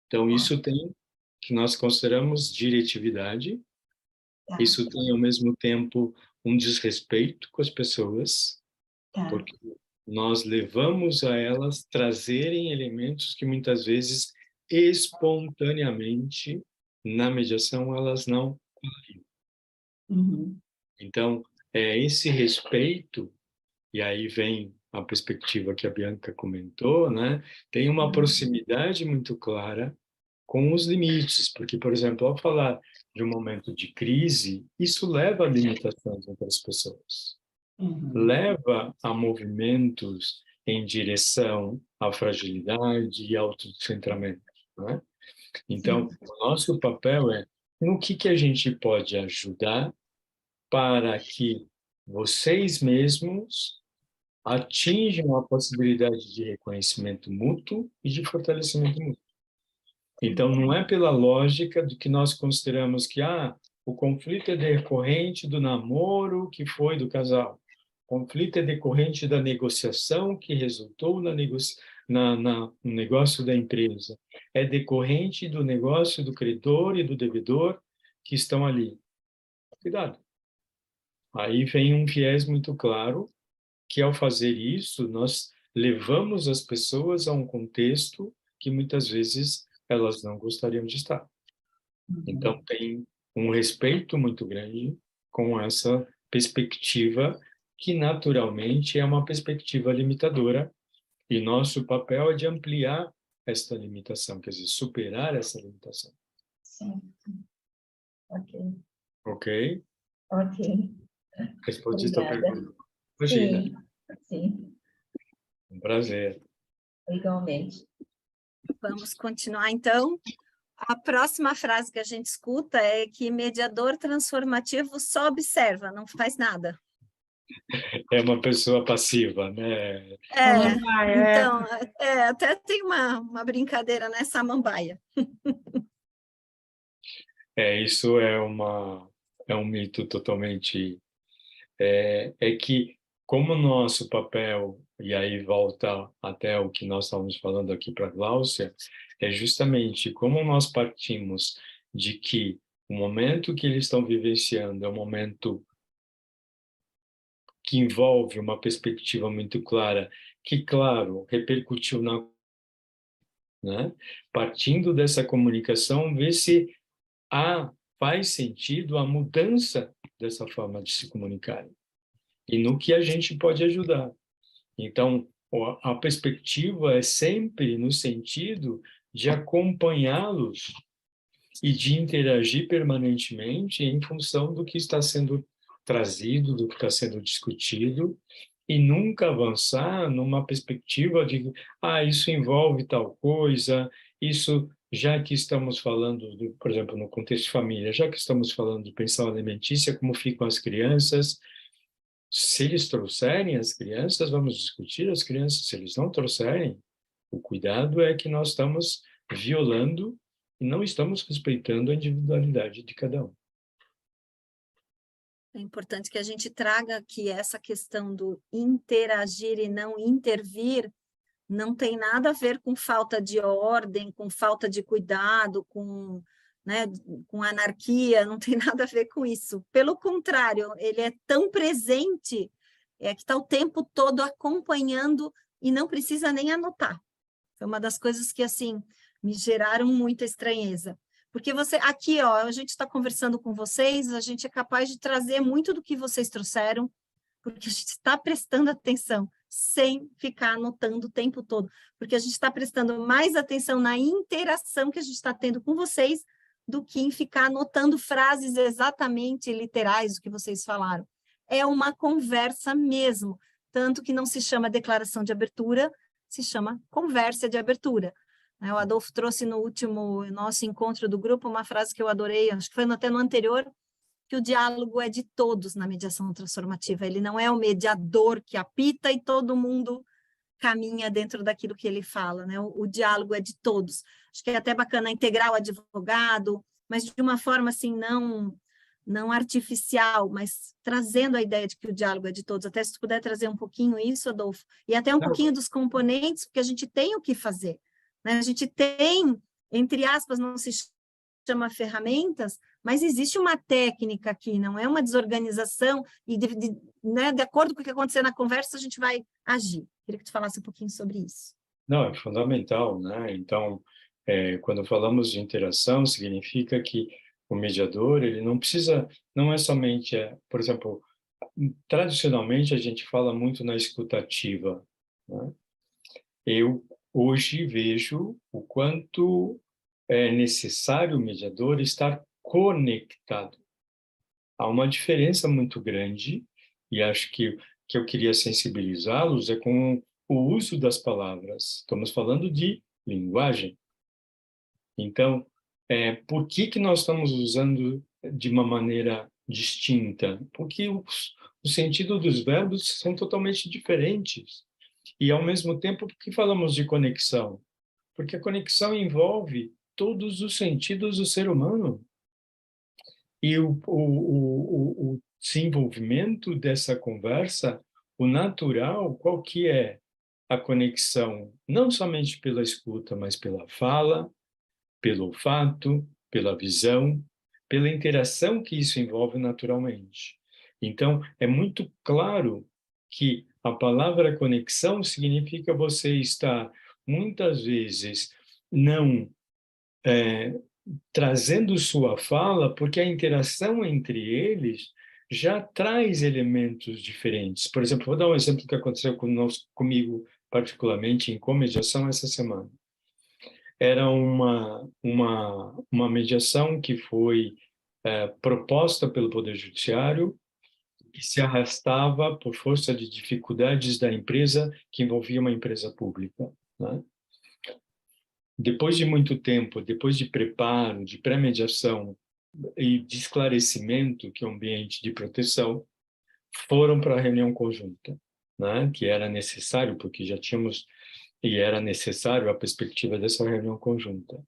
Então, isso tem que nós consideramos diretividade, Tá. isso tem, ao mesmo tempo, um desrespeito com as pessoas, Tá. porque nós levamos a elas trazerem elementos que muitas vezes espontaneamente na mediação elas não conseguem. Uhum. Então, esse respeito, e aí vem a perspectiva que a Bianca comentou, né? Tem uma proximidade muito clara com os limites, porque, por exemplo, ao falar de um momento de crise, isso leva a limitações entre as pessoas. Leva a movimentos em direção à fragilidade e autocentramento, né? Então, o nosso papel é no que a gente pode ajudar para que vocês mesmos atinjam a possibilidade de reconhecimento mútuo e de fortalecimento mútuo. Então, não é pela lógica do que nós consideramos que o conflito é decorrente do namoro que foi do casal. O conflito é decorrente da negociação que resultou no negócio da empresa. É decorrente do negócio do credor e do devedor que estão ali. Cuidado. Aí vem um viés muito claro que, ao fazer isso, nós levamos as pessoas a um contexto que muitas vezes elas não gostariam de estar. Então, tem um respeito muito grande com essa perspectiva que naturalmente é uma perspectiva limitadora, e nosso papel é de ampliar esta limitação, quer dizer, superar essa limitação. Sim. Ok. Ok? Ok. Respondi a tua Obrigada. pergunta. Imagina, Sim, sim, um prazer. igualmente. Vamos continuar, então. A próxima frase que a gente escuta é que mediador transformativo só observa, não faz nada. É uma pessoa passiva, né? Então, até tem uma brincadeira, né? Samambaia. Isso é um mito totalmente... É que, como o nosso papel, e aí volta até o que nós estávamos falando aqui para a Gláucia, é justamente como nós partimos de que o momento que eles estão vivenciando é um momento que envolve uma perspectiva muito clara, que, claro, repercutiu na... Né? Partindo dessa comunicação, ver se faz sentido a mudança dessa forma de se comunicar e no que a gente pode ajudar. Então, a perspectiva é sempre no sentido de acompanhá-los e de interagir permanentemente em função do que está sendo trazido, do que está sendo discutido, e nunca avançar numa perspectiva de, isso envolve tal coisa, isso, já que estamos falando, por exemplo, no contexto de família, já que estamos falando de pensão alimentícia, como ficam as crianças, se eles trouxerem as crianças, vamos discutir as crianças, se eles não trouxerem, o cuidado é que nós estamos violando e não estamos respeitando a individualidade de cada um. É importante que a gente traga que essa questão do interagir e não intervir não tem nada a ver com falta de ordem, com falta de cuidado, né, com anarquia, não tem nada a ver com isso. Pelo contrário, ele é tão presente, que está o tempo todo acompanhando e não precisa nem anotar. Foi uma das coisas que, assim, me geraram muita estranheza. Porque aqui, ó, a gente está conversando com vocês, a gente é capaz de trazer muito do que vocês trouxeram, porque a gente está prestando atenção, sem ficar anotando o tempo todo, porque a gente está prestando mais atenção na interação que a gente está tendo com vocês, do que em ficar anotando frases exatamente literais do que vocês falaram. É uma conversa mesmo, tanto que não se chama declaração de abertura, se chama conversa de abertura. O Adolfo trouxe no último nosso encontro do grupo uma frase que eu adorei, acho que foi até no anterior, que o diálogo é de todos na mediação transformativa, ele não é o mediador que apita e todo mundo caminha dentro daquilo que ele fala, né? O diálogo é de todos. Acho que é até bacana integrar o advogado, mas de uma forma assim, não artificial, mas trazendo a ideia de que o diálogo é de todos. Até se tu puder trazer um pouquinho isso, Adolfo, e até um pouquinho dos componentes, porque a gente tem o que fazer, né? A gente tem, entre aspas, não se chama ferramentas, mas existe uma técnica aqui, não é uma desorganização, e né, de acordo com o que acontecer na conversa, a gente vai agir. Queria que tu falasse um pouquinho sobre isso. Não, é fundamental, né? Então, quando falamos de interação, significa que o mediador, ele não precisa, não é somente, por exemplo, tradicionalmente a gente fala muito na escutativa, né? Eu hoje vejo o quanto é necessário o mediador estar conectado. Há uma diferença muito grande, e acho que eu queria sensibilizá-los é com o uso das palavras. Estamos falando de linguagem. Então, por que nós estamos usando de uma maneira distinta? Porque o sentido dos verbos são totalmente diferentes. E, ao mesmo tempo, por que falamos de conexão? Porque a conexão envolve todos os sentidos do ser humano. E o desenvolvimento dessa conversa, o natural, qual que é? A conexão, não somente pela escuta, mas pela fala, pelo olfato, pela visão, pela interação que isso envolve naturalmente. Então, é muito claro que a palavra conexão significa você estar, muitas vezes, não trazendo sua fala, porque a interação entre eles já traz elementos diferentes. Por exemplo, vou dar um exemplo que aconteceu comigo, particularmente, em comediação essa semana. Era uma mediação que foi proposta pelo Poder Judiciário, que se arrastava por força de dificuldades da empresa, que envolvia uma empresa pública, né? Depois de muito tempo, depois de preparo, de pré-mediação e de esclarecimento, que é um ambiente de proteção, foram para a reunião conjunta, né? Que era necessário, porque já tínhamos, e era necessário a perspectiva dessa reunião conjunta,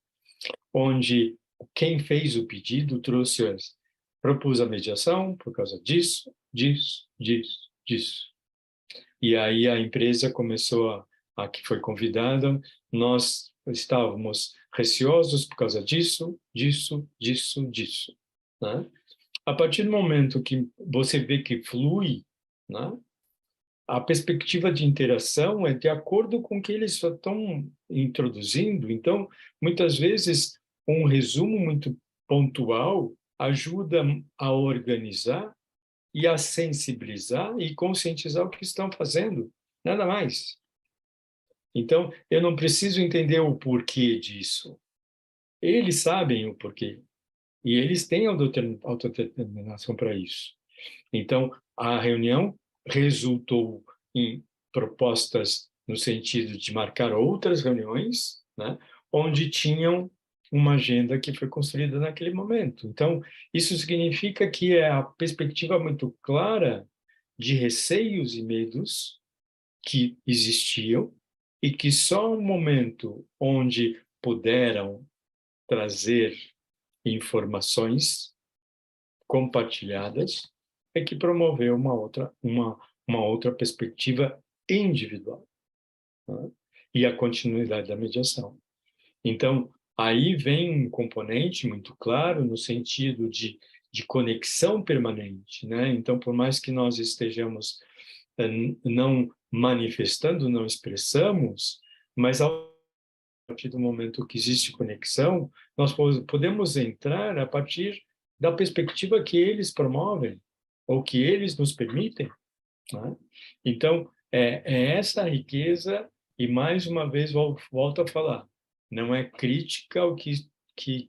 onde quem fez o pedido propôs a mediação por causa disso, disso, disso, disso. E aí a empresa começou a que foi convidada, nós estávamos receosos por causa disso, disso, disso, disso, né? A partir do momento que você vê que flui, né, a perspectiva de interação é de acordo com o que eles só estão introduzindo. Então, muitas vezes, um resumo muito pontual ajuda a organizar e a sensibilizar e conscientizar o que estão fazendo, nada mais. Então, eu não preciso entender o porquê disso. Eles sabem o porquê. E eles têm autodeterminação para isso. Então, a reunião resultou em propostas no sentido de marcar outras reuniões, né, onde tinham uma agenda que foi construída naquele momento. Então, isso significa que é a perspectiva muito clara de receios e medos que existiam e que só um momento onde puderam trazer informações compartilhadas é que promoveu uma outra perspectiva individual, né? E a continuidade da mediação. Então, aí vem um componente muito claro no sentido de conexão permanente, né? Então, por mais que nós estejamos não manifestando, não expressamos, mas a partir do momento que existe conexão, nós podemos entrar a partir da perspectiva que eles promovem, ou que eles nos permitem, né? Então, é essa riqueza, e mais uma vez volto a falar, não é crítica ao que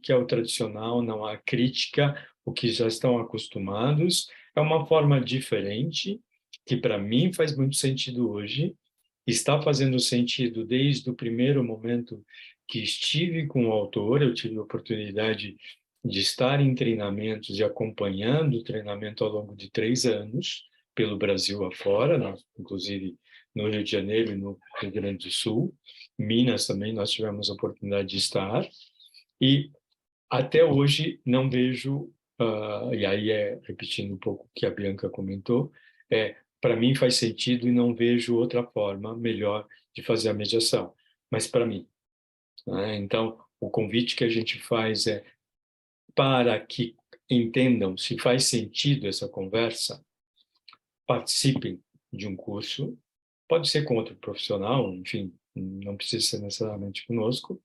é o tradicional, não há crítica o que já estão acostumados, é uma forma diferente, que para mim faz muito sentido hoje, está fazendo sentido desde o primeiro momento que estive com o autor, eu tive a oportunidade de estar em treinamentos e acompanhando o treinamento ao longo de 3 anos, pelo Brasil afora, né? Inclusive no Rio de Janeiro e no Rio Grande do Sul. Minas também nós tivemos a oportunidade de estar. E até hoje não vejo, e aí repetindo um pouco o que a Bianca comentou, para mim faz sentido e não vejo outra forma melhor de fazer a mediação, mas para mim, né? Então, o convite que a gente faz é para que entendam se faz sentido essa conversa, participem de um curso, pode ser com outro profissional, enfim, não precisa ser necessariamente conosco,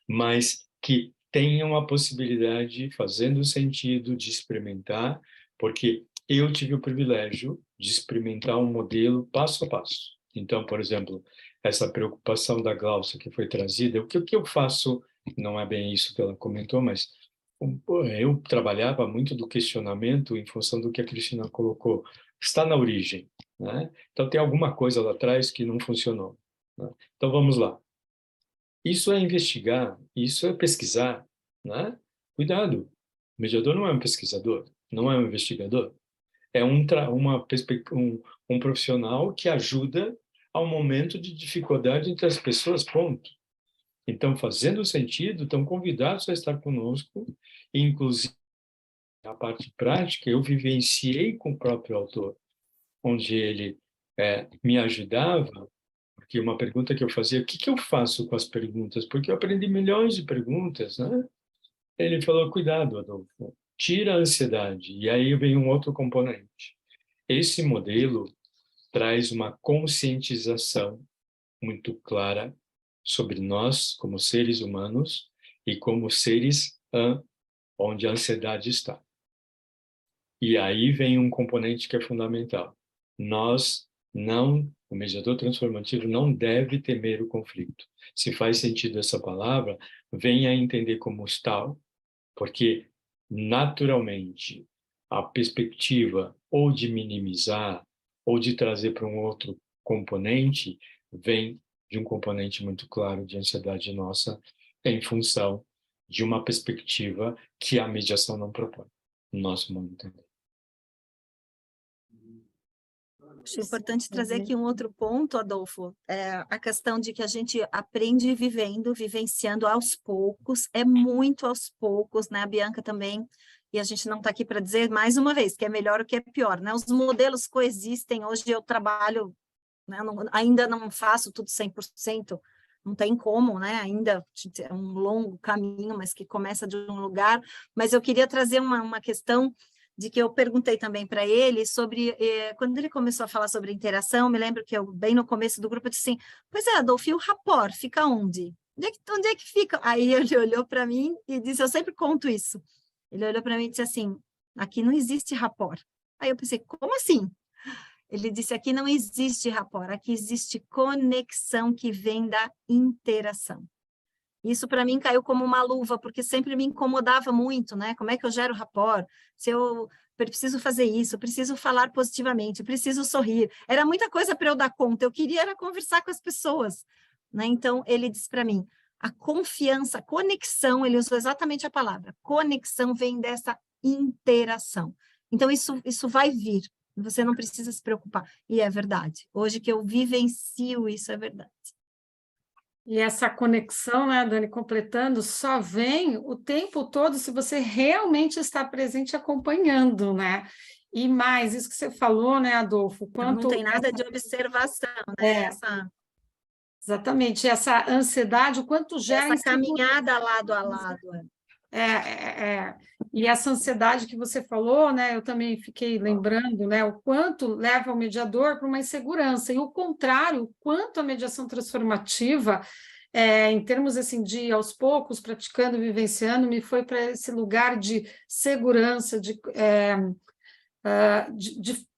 mas que tenham a possibilidade, fazendo sentido, de experimentar, porque eu tive o privilégio de experimentar um modelo passo a passo. Então, por exemplo, essa preocupação da Glaucia que foi trazida, o que eu faço, não é bem isso que ela comentou, mas eu trabalhava muito do questionamento em função do que a Cristina colocou. Está na origem, né? Então, tem alguma coisa lá atrás que não funcionou, né? Então, vamos lá. Isso é investigar, isso é pesquisar, né? Cuidado, o mediador não é um pesquisador, não é um investigador. É um profissional que ajuda ao momento de dificuldade entre as pessoas, ponto. Então, fazendo sentido, estão convidados a estar conosco, e, inclusive, a parte prática, eu vivenciei com o próprio autor, onde ele me ajudava, porque uma pergunta que eu fazia, o que eu faço com as perguntas? Porque eu aprendi milhões de perguntas, né? Ele falou, cuidado, Adolfo, tira a ansiedade. E aí vem um outro componente. Esse modelo traz uma conscientização muito clara sobre nós como seres humanos e como seres onde a ansiedade está. E aí vem um componente que é fundamental. O mediador transformativo não deve temer o conflito. Se faz sentido essa palavra, venha entender como tal, porque naturalmente a perspectiva ou de minimizar ou de trazer para um outro componente vem de um componente muito claro de ansiedade nossa em função de uma perspectiva que a mediação não propõe, no nosso mundo também. Acho importante trazer aqui um outro ponto, Adolfo, a questão de que a gente aprende vivendo, vivenciando aos poucos, é muito aos poucos, né? A Bianca também, e a gente não está aqui para dizer, mais uma vez, que é melhor ou que é pior, né? Os modelos coexistem, hoje eu trabalho, né? Ainda não faço tudo 100%, não tem como, né? Ainda é um longo caminho, mas que começa de um lugar, mas eu queria trazer uma questão de que eu perguntei também para ele sobre, quando ele começou a falar sobre interação, me lembro que eu, bem no começo do grupo, eu disse assim, pois é, Adolfo, e o rapport fica onde? Onde é que fica? Aí ele olhou para mim e disse, eu sempre conto isso. Ele olhou para mim e disse assim, aqui não existe rapport. Aí eu pensei, como assim? Ele disse, aqui não existe rapport, aqui existe conexão que vem da interação. Isso para mim caiu como uma luva, porque sempre me incomodava muito, né? Como é que eu gero rapport? Se eu preciso fazer isso, preciso falar positivamente, preciso sorrir. Era muita coisa para eu dar conta, eu queria era conversar com as pessoas, né? Então, ele disse para mim, a confiança, conexão, ele usou exatamente a palavra, conexão vem dessa interação. Então, isso vai vir, você não precisa se preocupar. E é verdade, hoje que eu vivencio isso, é verdade. E essa conexão, né, Dani, completando, só vem o tempo todo se você realmente está presente acompanhando, né? E mais, isso que você falou, né, Adolfo? Quanto... Não tem nada de observação, né? Exatamente, essa ansiedade, o quanto gera... Essa caminhada lado a lado. E essa ansiedade que você falou, né, eu também fiquei lembrando, né, o quanto leva o mediador para uma insegurança, e o contrário, o quanto a mediação transformativa, em termos assim, de aos poucos, praticando, vivenciando, me foi para esse lugar de segurança, de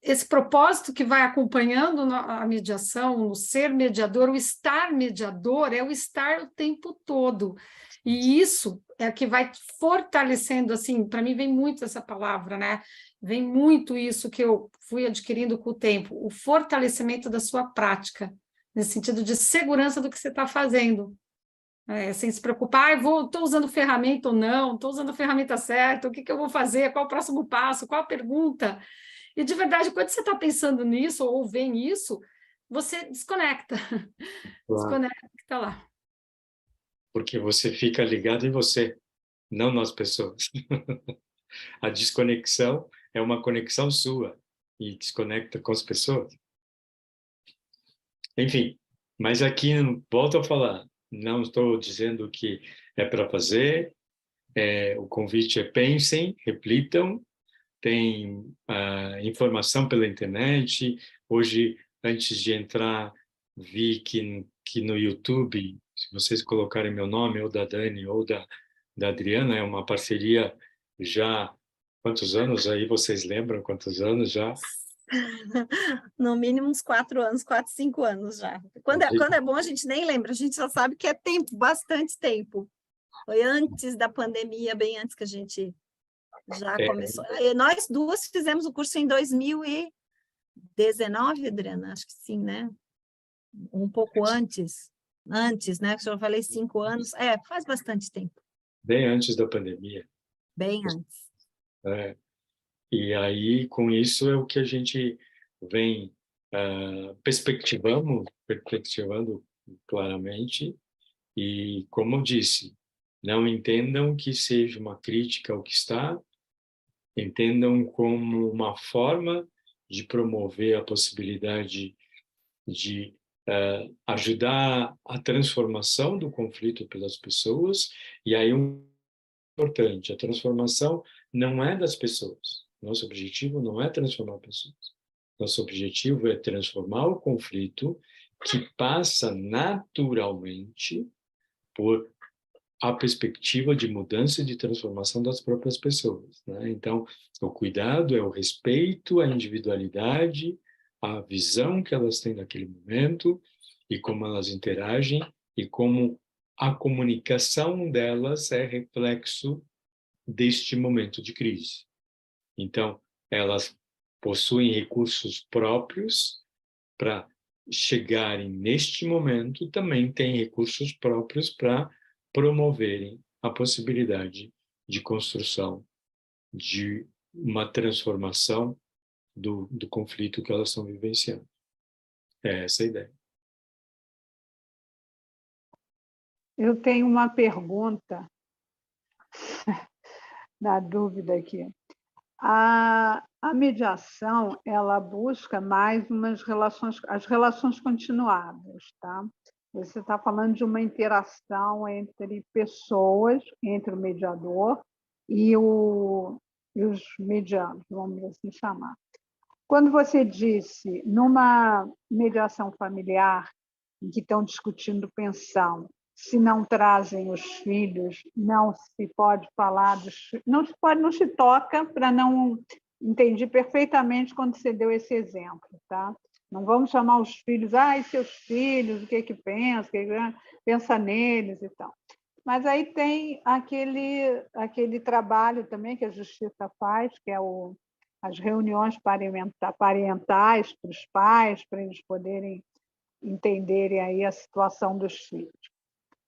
esse propósito que vai acompanhando a mediação, o ser mediador, o estar mediador, é o estar o tempo todo. E isso é que vai fortalecendo, assim, para mim vem muito essa palavra, né? Vem muito isso que eu fui adquirindo com o tempo, o fortalecimento da sua prática, nesse sentido de segurança do que você está fazendo. Sem se preocupar, estou usando ferramenta ou não, estou usando a ferramenta certa, o que eu vou fazer, qual o próximo passo, qual a pergunta. E, de verdade, quando você está pensando nisso ou vem isso, você desconecta. Claro. Desconecta lá. Porque você fica ligado em você, não nas pessoas. A desconexão é uma conexão sua e desconecta com as pessoas. Enfim, mas aqui, volto a falar, não estou dizendo que é para fazer, o convite é pensem, reflitam, tem informação pela internet. Hoje, antes de entrar, vi que no YouTube, se vocês colocarem meu nome, ou da Dani, ou da Adriana, é uma parceria já... Quantos anos aí? Vocês lembram quantos anos já? No mínimo uns 4 anos, 4, 5 anos já. Quando é bom, a gente nem lembra, a gente só sabe que é tempo, bastante tempo. Foi antes da pandemia, bem antes que a gente já começou. Nós duas fizemos o curso em 2019, Adriana? Acho que sim, né? Um pouco antes, né? Que eu falei 5 anos. Faz bastante tempo. Bem antes da pandemia. Bem antes. E aí, com isso, é o que a gente vem perspectivando claramente. E, como eu disse, não entendam que seja uma crítica ao que está, entendam como uma forma de promover a possibilidade de ajudar a transformação do conflito pelas pessoas. E aí, importante, a transformação não é das pessoas. Nosso objetivo não é transformar pessoas. Nosso objetivo é transformar o conflito, que passa naturalmente por a perspectiva de mudança e de transformação das próprias pessoas, né? Então, o cuidado é o respeito à individualidade, à visão que elas têm naquele momento e como elas interagem e como a comunicação delas é reflexo deste momento de crise. Então, elas possuem recursos próprios para chegarem neste momento, também têm recursos próprios para promoverem a possibilidade de construção de uma transformação do conflito que elas estão vivenciando. É essa a ideia. Eu tenho uma pergunta, na dúvida aqui. A mediação, ela busca mais as relações continuadas, tá? Você está falando de uma interação entre pessoas, entre o mediador e os medianos, vamos assim chamar. Quando você disse, numa mediação familiar, em que estão discutindo pensão, se não trazem os filhos, não se pode falar não se toca para não entendi perfeitamente quando você deu esse exemplo, tá? Não vamos chamar os filhos, e seus filhos, o que pensa, pensa neles e tal. Mas aí tem aquele trabalho também que a Justiça faz, que é as reuniões parentais para os pais, para eles poderem entenderem aí a situação dos filhos.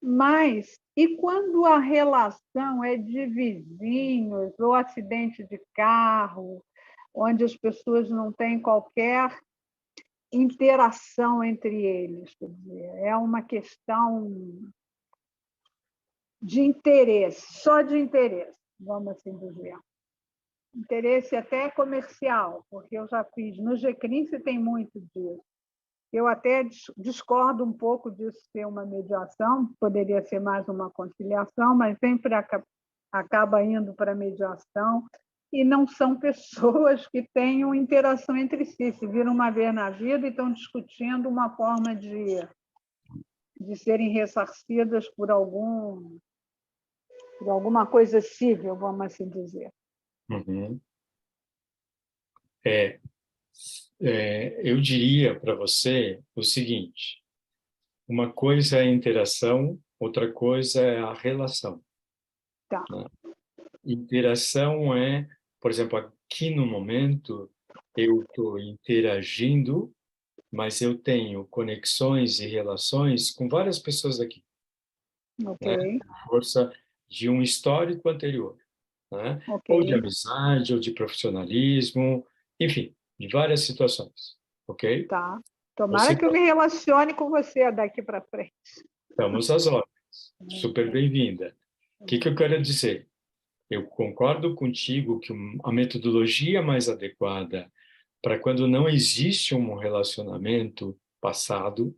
Mas, e quando a relação é de vizinhos, ou acidente de carro, onde as pessoas não têm qualquer interação entre eles? Quer dizer, é uma questão de interesse, só de interesse, vamos assim dizer. Interesse até comercial, porque eu já fiz. No GCRIM se tem muito disso. Eu até discordo um pouco disso ser uma mediação, poderia ser mais uma conciliação, mas sempre acaba indo para a mediação, e não são pessoas que tenham interação entre si, se viram uma vez na vida e estão discutindo uma forma de serem ressarcidas por alguma coisa cível, vamos assim dizer. Uhum. Eu diria para você o seguinte: uma coisa é a interação, outra coisa é a relação. Tá. Né? Interação é, por exemplo, aqui no momento eu estou interagindo, mas eu tenho conexões e relações com várias pessoas aqui, Ok. né? Por força de um histórico anterior, né? Ok. Ou de amizade, ou de profissionalismo, enfim, de várias situações, ok? Tá. Tomara que eu me relacione com você daqui para frente. Estamos às ordens. Super bem-vinda. O que eu quero dizer? Eu concordo contigo que a metodologia mais adequada para quando não existe um relacionamento passado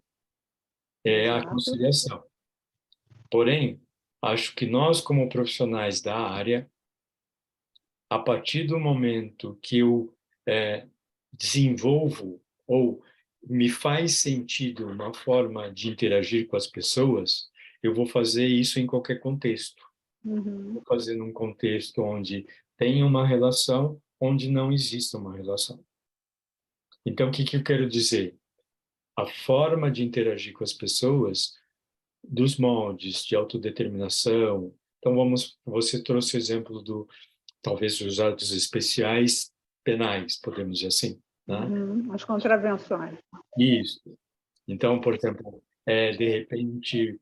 é a conciliação. Porém, acho que nós, como profissionais da área, a partir do momento que eu desenvolvo ou me faz sentido uma forma de interagir com as pessoas, eu vou fazer isso em qualquer contexto. Vou fazer num contexto onde tem uma relação, onde não existe uma relação. Então, o que eu quero dizer? A forma de interagir com as pessoas, dos moldes de autodeterminação. Então, você trouxe o exemplo talvez, dos atos especiais penais, podemos dizer assim, né? As contravenções. Isso. Então, por exemplo, de repente,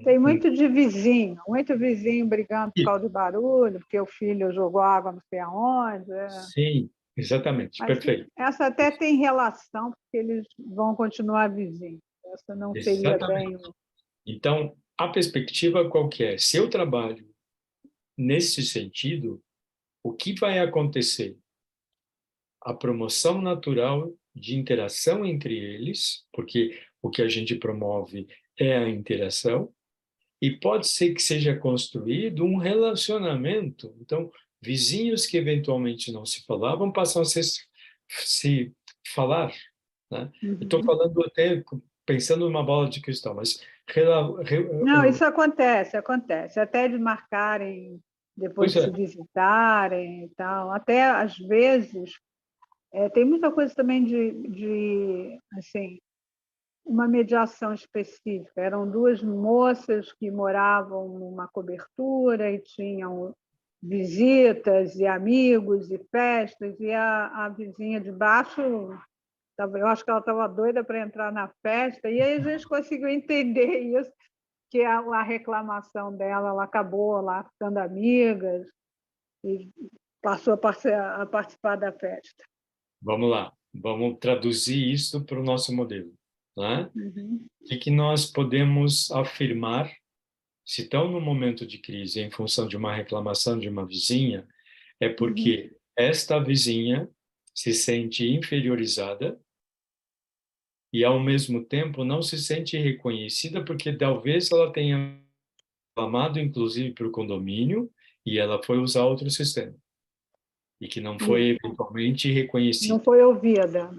Tem muito vizinho brigando por causa do barulho, porque o filho jogou água não sei aonde. Sim, exatamente, Mas perfeito. essa até tem relação, porque eles vão continuar vizinhos. Essa não seria bem... Então, a perspectiva qual que é? Se eu trabalho nesse sentido, o que vai acontecer? A promoção natural de interação entre eles, porque o que a gente promove é a interação, e pode ser que seja construído um relacionamento. Então, vizinhos que eventualmente não se falavam passam a se falar, né? Estou falando até pensando numa bola de cristal, mas Não, isso acontece, até de marcarem depois Pois de se é, visitarem e tal, até às vezes, tem muita coisa também assim, uma mediação específica. Eram duas moças que moravam numa cobertura e tinham visitas e amigos e festas, e a vizinha de baixo, eu acho que ela estava doida para entrar na festa, e aí a gente conseguiu entender isso, que a reclamação dela, ela acabou lá ficando amigas e passou a participar da festa. vamos lá, vamos traduzir isso para o nosso modelo, né? Uhum. O que nós podemos afirmar se estão num momento de crise em função de uma reclamação de uma vizinha, é porque esta vizinha se sente inferiorizada e, ao mesmo tempo, não se sente reconhecida porque talvez ela tenha reclamado, inclusive, para o condomínio e ela foi usar outro sistema e que não foi, eventualmente, Não reconhecida. foi ouvida.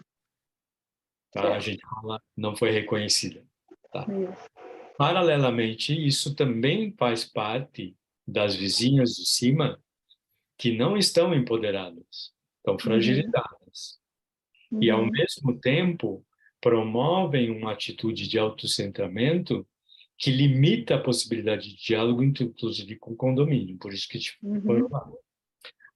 Tá? A gente fala não foi reconhecida. Tá? Isso. Paralelamente, isso também faz parte das vizinhas de cima que não estão empoderadas, estão fragilizadas. E, ao mesmo tempo, promovem uma atitude de autocentramento que limita a possibilidade de diálogo, inclusive com o condomínio. Por isso que te foram lá.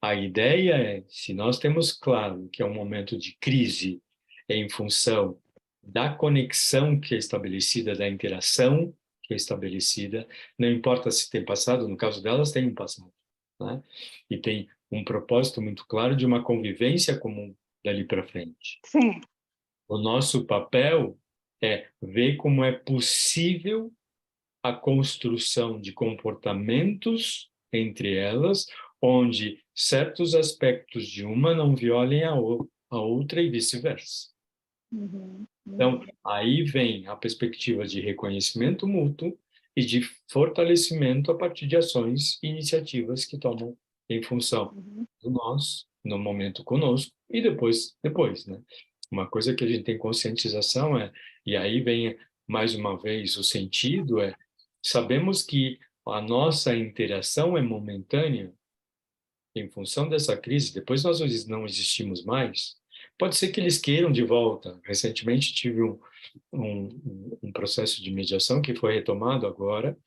A ideia é, se nós temos claro que é um momento de crise em função da conexão que é estabelecida, da interação que é estabelecida, não importa se tem passado, no caso delas tem um passado, né? E tem um propósito muito claro de uma convivência comum dali para frente. Sim. O nosso papel é ver como é possível a construção de comportamentos entre elas, onde certos aspectos de uma não violem a outra e vice-versa. Então, aí vem a perspectiva de reconhecimento mútuo e de fortalecimento a partir de ações e iniciativas que tomam em função do nós, no momento conosco, e depois, né? Uma coisa que a gente tem conscientização e aí vem mais uma vez o sentido sabemos que a nossa interação é momentânea em função dessa crise, depois nós não existimos mais, pode ser que eles queiram de volta. Recentemente tive um processo de mediação que foi retomado agora,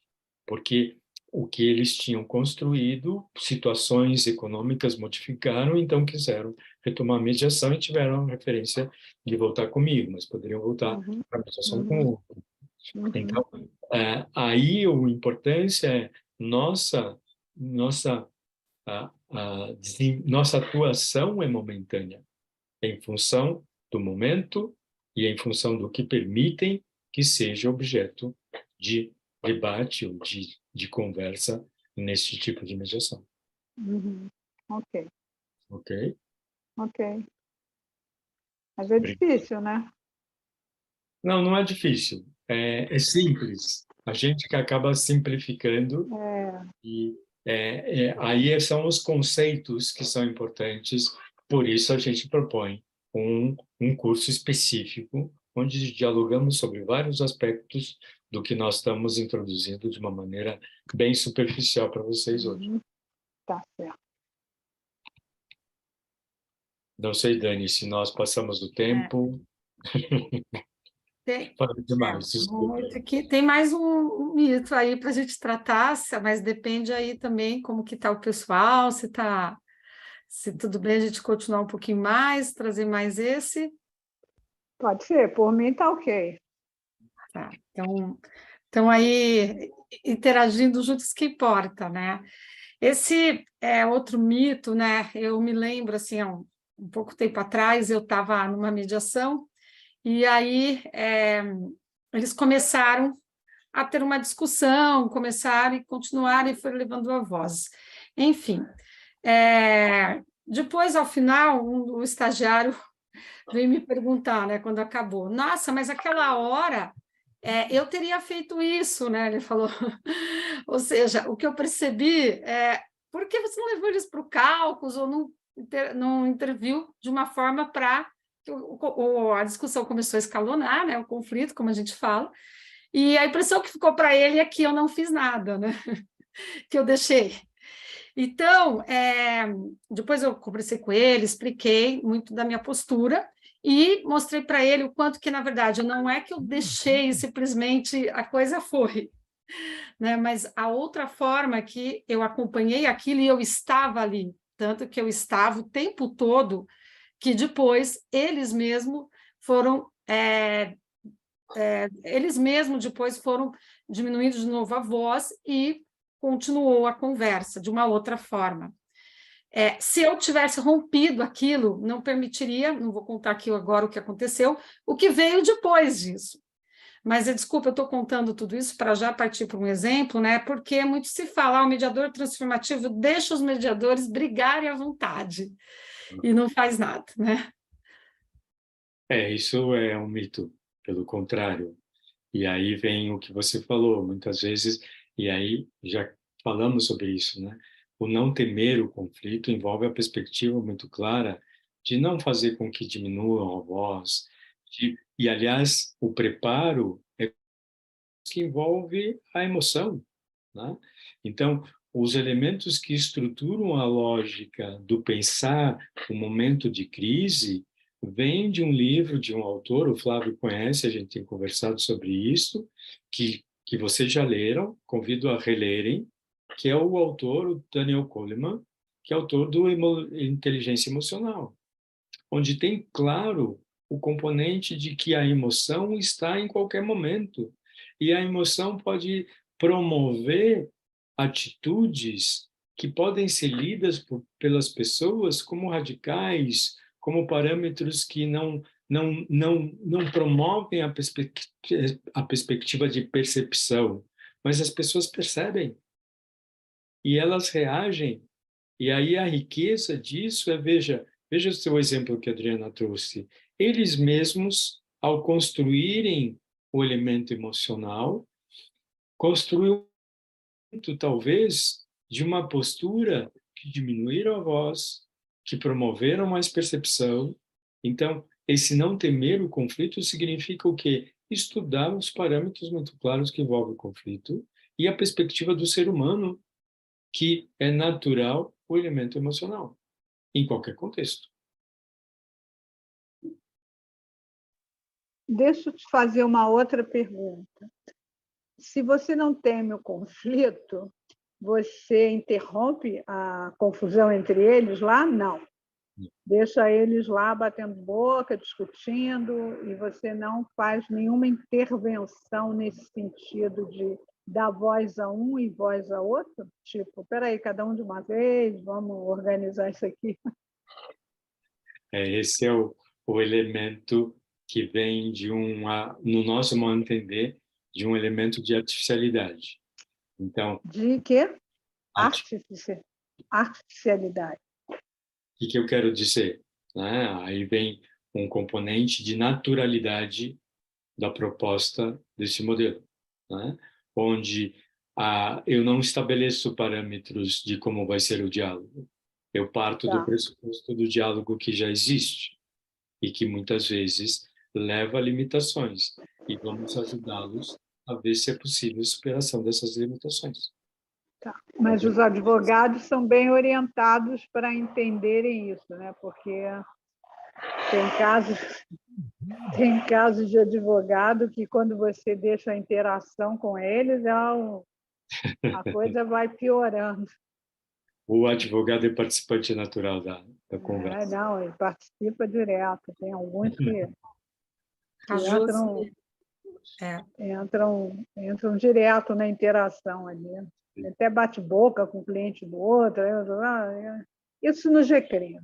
porque o que eles tinham construído, situações econômicas modificaram, então quiseram retomar a mediação e tiveram a referência de voltar comigo, mas poderiam voltar para a mediação com o outro. Então, aí a importância é nossa nossa atuação é momentânea, em função do momento e em função do que permitem que seja objeto de debate ou de conversa nesse tipo de mediação. Ok. Ok? Ok. Mas é difícil, né? Não, não é difícil. É simples. A gente que acaba simplificando e aí são os conceitos que são importantes. Por isso a gente propõe um curso específico onde dialogamos sobre vários aspectos do que nós estamos introduzindo de uma maneira bem superficial para vocês hoje. Tá certo. Não sei, Dani, se nós passamos do tempo. Falei demais, desculpa. Aqui tem mais um mito aí para a gente tratar, mas depende aí também como que está o pessoal, se tudo bem a gente continuar um pouquinho mais, trazer mais esse. Pode ser, por mim tá ok. Tá, então aí interagindo juntos que importa, né? Esse é outro mito, né? Eu me lembro, assim, há um pouco tempo atrás, eu estava numa mediação, e aí eles começaram a ter uma discussão, começaram e continuaram e foram levando a voz. Enfim, depois, ao final, o estagiário veio me perguntar, né, quando acabou, nossa, mas aquela hora eu teria feito isso, né? Ele falou, ou seja, o que eu percebi por que você não levou eles para o cálculo ou não interviu de uma forma para a discussão começou a escalonar, né, o conflito, como a gente fala, E a impressão que ficou para ele é que eu não fiz nada, né? Que eu deixei. Então, depois eu conversei com ele, expliquei muito da minha postura e mostrei para ele o quanto que, na verdade, não é que eu deixei simplesmente a coisa foi, né? Mas a outra forma que eu acompanhei aquilo e eu estava ali, tanto que eu estava o tempo todo, que depois eles mesmos foram eles mesmos depois foram diminuindo de novo a voz e continuou a conversa de uma outra forma. Se eu tivesse rompido aquilo, não permitiria, não vou contar aqui agora o que aconteceu, o que veio depois disso. Mas, desculpa, eu estou contando tudo isso para já partir para um exemplo, né? Porque muito se fala, o mediador transformativo deixa os mediadores brigarem à vontade e não faz nada, né? Isso é um mito, pelo contrário. E aí vem o que você falou, muitas vezes, e aí já falamos sobre isso, né? O não temer o conflito envolve a perspectiva muito clara de não fazer com que diminuam a voz, e aliás, o preparo é que envolve a emoção, né? Então, os elementos que estruturam a lógica do pensar o momento de crise vêm de um livro de um autor, o Flávio conhece, a gente tem conversado sobre isso, que vocês já leram, convido a relerem, que é o autor, o Daniel Goleman, que é autor do Inteligência Emocional, onde tem claro o componente de que a emoção está em qualquer momento, e a emoção pode promover atitudes que podem ser lidas pelas pessoas como radicais, como parâmetros que não promovem a perspectiva de percepção, mas as pessoas percebem e elas reagem. E aí a riqueza disso veja o seu exemplo que a Adriana trouxe. Eles mesmos, ao construírem o elemento emocional, construíram talvez de uma postura que diminuíram a voz, que promoveram mais percepção. Então, esse não temer o conflito significa o quê? Estudar os parâmetros muito claros que envolvem o conflito e a perspectiva do ser humano, que é natural o elemento emocional, em qualquer contexto. Deixa eu te fazer uma outra pergunta. Se você não teme o conflito, você interrompe a confusão entre eles lá? Não. Deixa eles lá batendo boca, discutindo, e você não faz nenhuma intervenção nesse sentido de dar voz a um e voz a outro? Tipo, peraí, cada um de uma vez, vamos organizar isso aqui. Esse é o elemento que vem no nosso modo de entender, de um elemento de artificialidade. Então, de quê? Artificialidade. O que eu quero dizer? Né? Aí vem um componente de naturalidade da proposta desse modelo, né? Onde eu não estabeleço parâmetros de como vai ser o diálogo. Eu parto do pressuposto do diálogo que já existe e que muitas vezes leva a limitações, e vamos ajudá-los a ver se é possível a superação dessas limitações. Tá. Mas os advogados são bem orientados para entenderem isso, né? Porque tem casos de advogado que, quando você deixa a interação com eles, a coisa vai piorando. O advogado é participante natural da conversa. Não, ele participa direto. Tem alguns que entram direto na interação ali. Até bate boca com o cliente do outro. Isso no GCRI.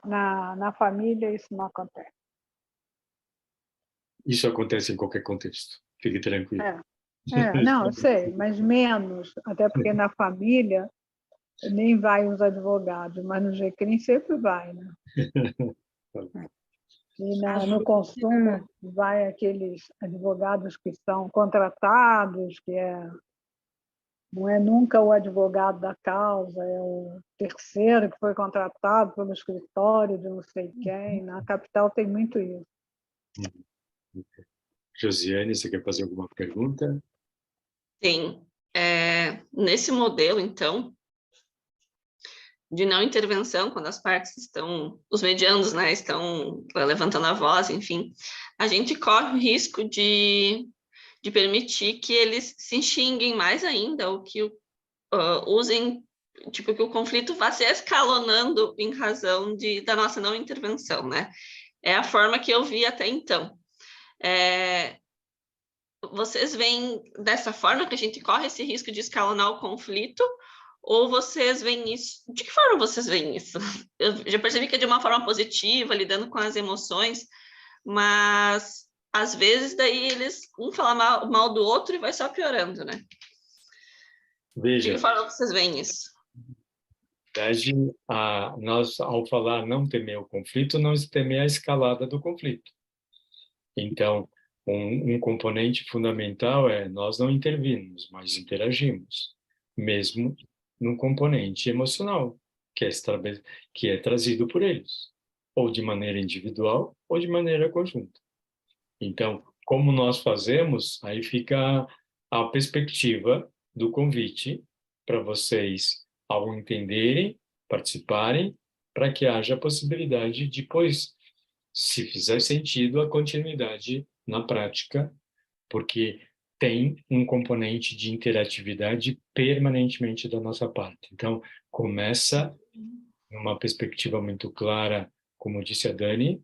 Na família, isso não acontece. Isso acontece em qualquer contexto. Fique tranquilo. Não, eu sei, mas menos. Até porque na família nem vai os advogados, mas no GCRI sempre vai, né? E no consumo vai aqueles advogados que são contratados, não é nunca o advogado da causa, é o terceiro que foi contratado pelo escritório de não sei quem. Na capital tem muito isso. Josiane, você quer fazer alguma pergunta? Sim. Nesse modelo, então, de não intervenção, quando as partes estão, os medianos, né, estão levantando a voz, enfim, a gente corre o risco de permitir que eles se xinguem mais ainda, ou que usem, tipo, que o conflito vá se escalonando em razão da nossa não intervenção, né? É a forma que eu vi até então. Vocês veem dessa forma que a gente corre esse risco de escalonar o conflito, ou vocês veem isso? De que forma vocês veem isso? Eu já percebi que é de uma forma positiva, lidando com as emoções, mas às vezes daí um fala mal do outro e vai só piorando, né? Veja, de que forma vocês veem isso? Na verdade, nós, ao falar não temer o conflito, não temer a escalada do conflito. Então, um componente fundamental é nós não intervimos, mas interagimos, mesmo no componente emocional, que é trazido por eles, ou de maneira individual, ou de maneira conjunta. Então, como nós fazemos, aí fica a perspectiva do convite para vocês, ao entenderem, participarem, para que haja a possibilidade de, depois, se fizer sentido, a continuidade na prática, porque tem um componente de interatividade permanentemente da nossa parte. Então, começa numa perspectiva muito clara, como disse a Dani,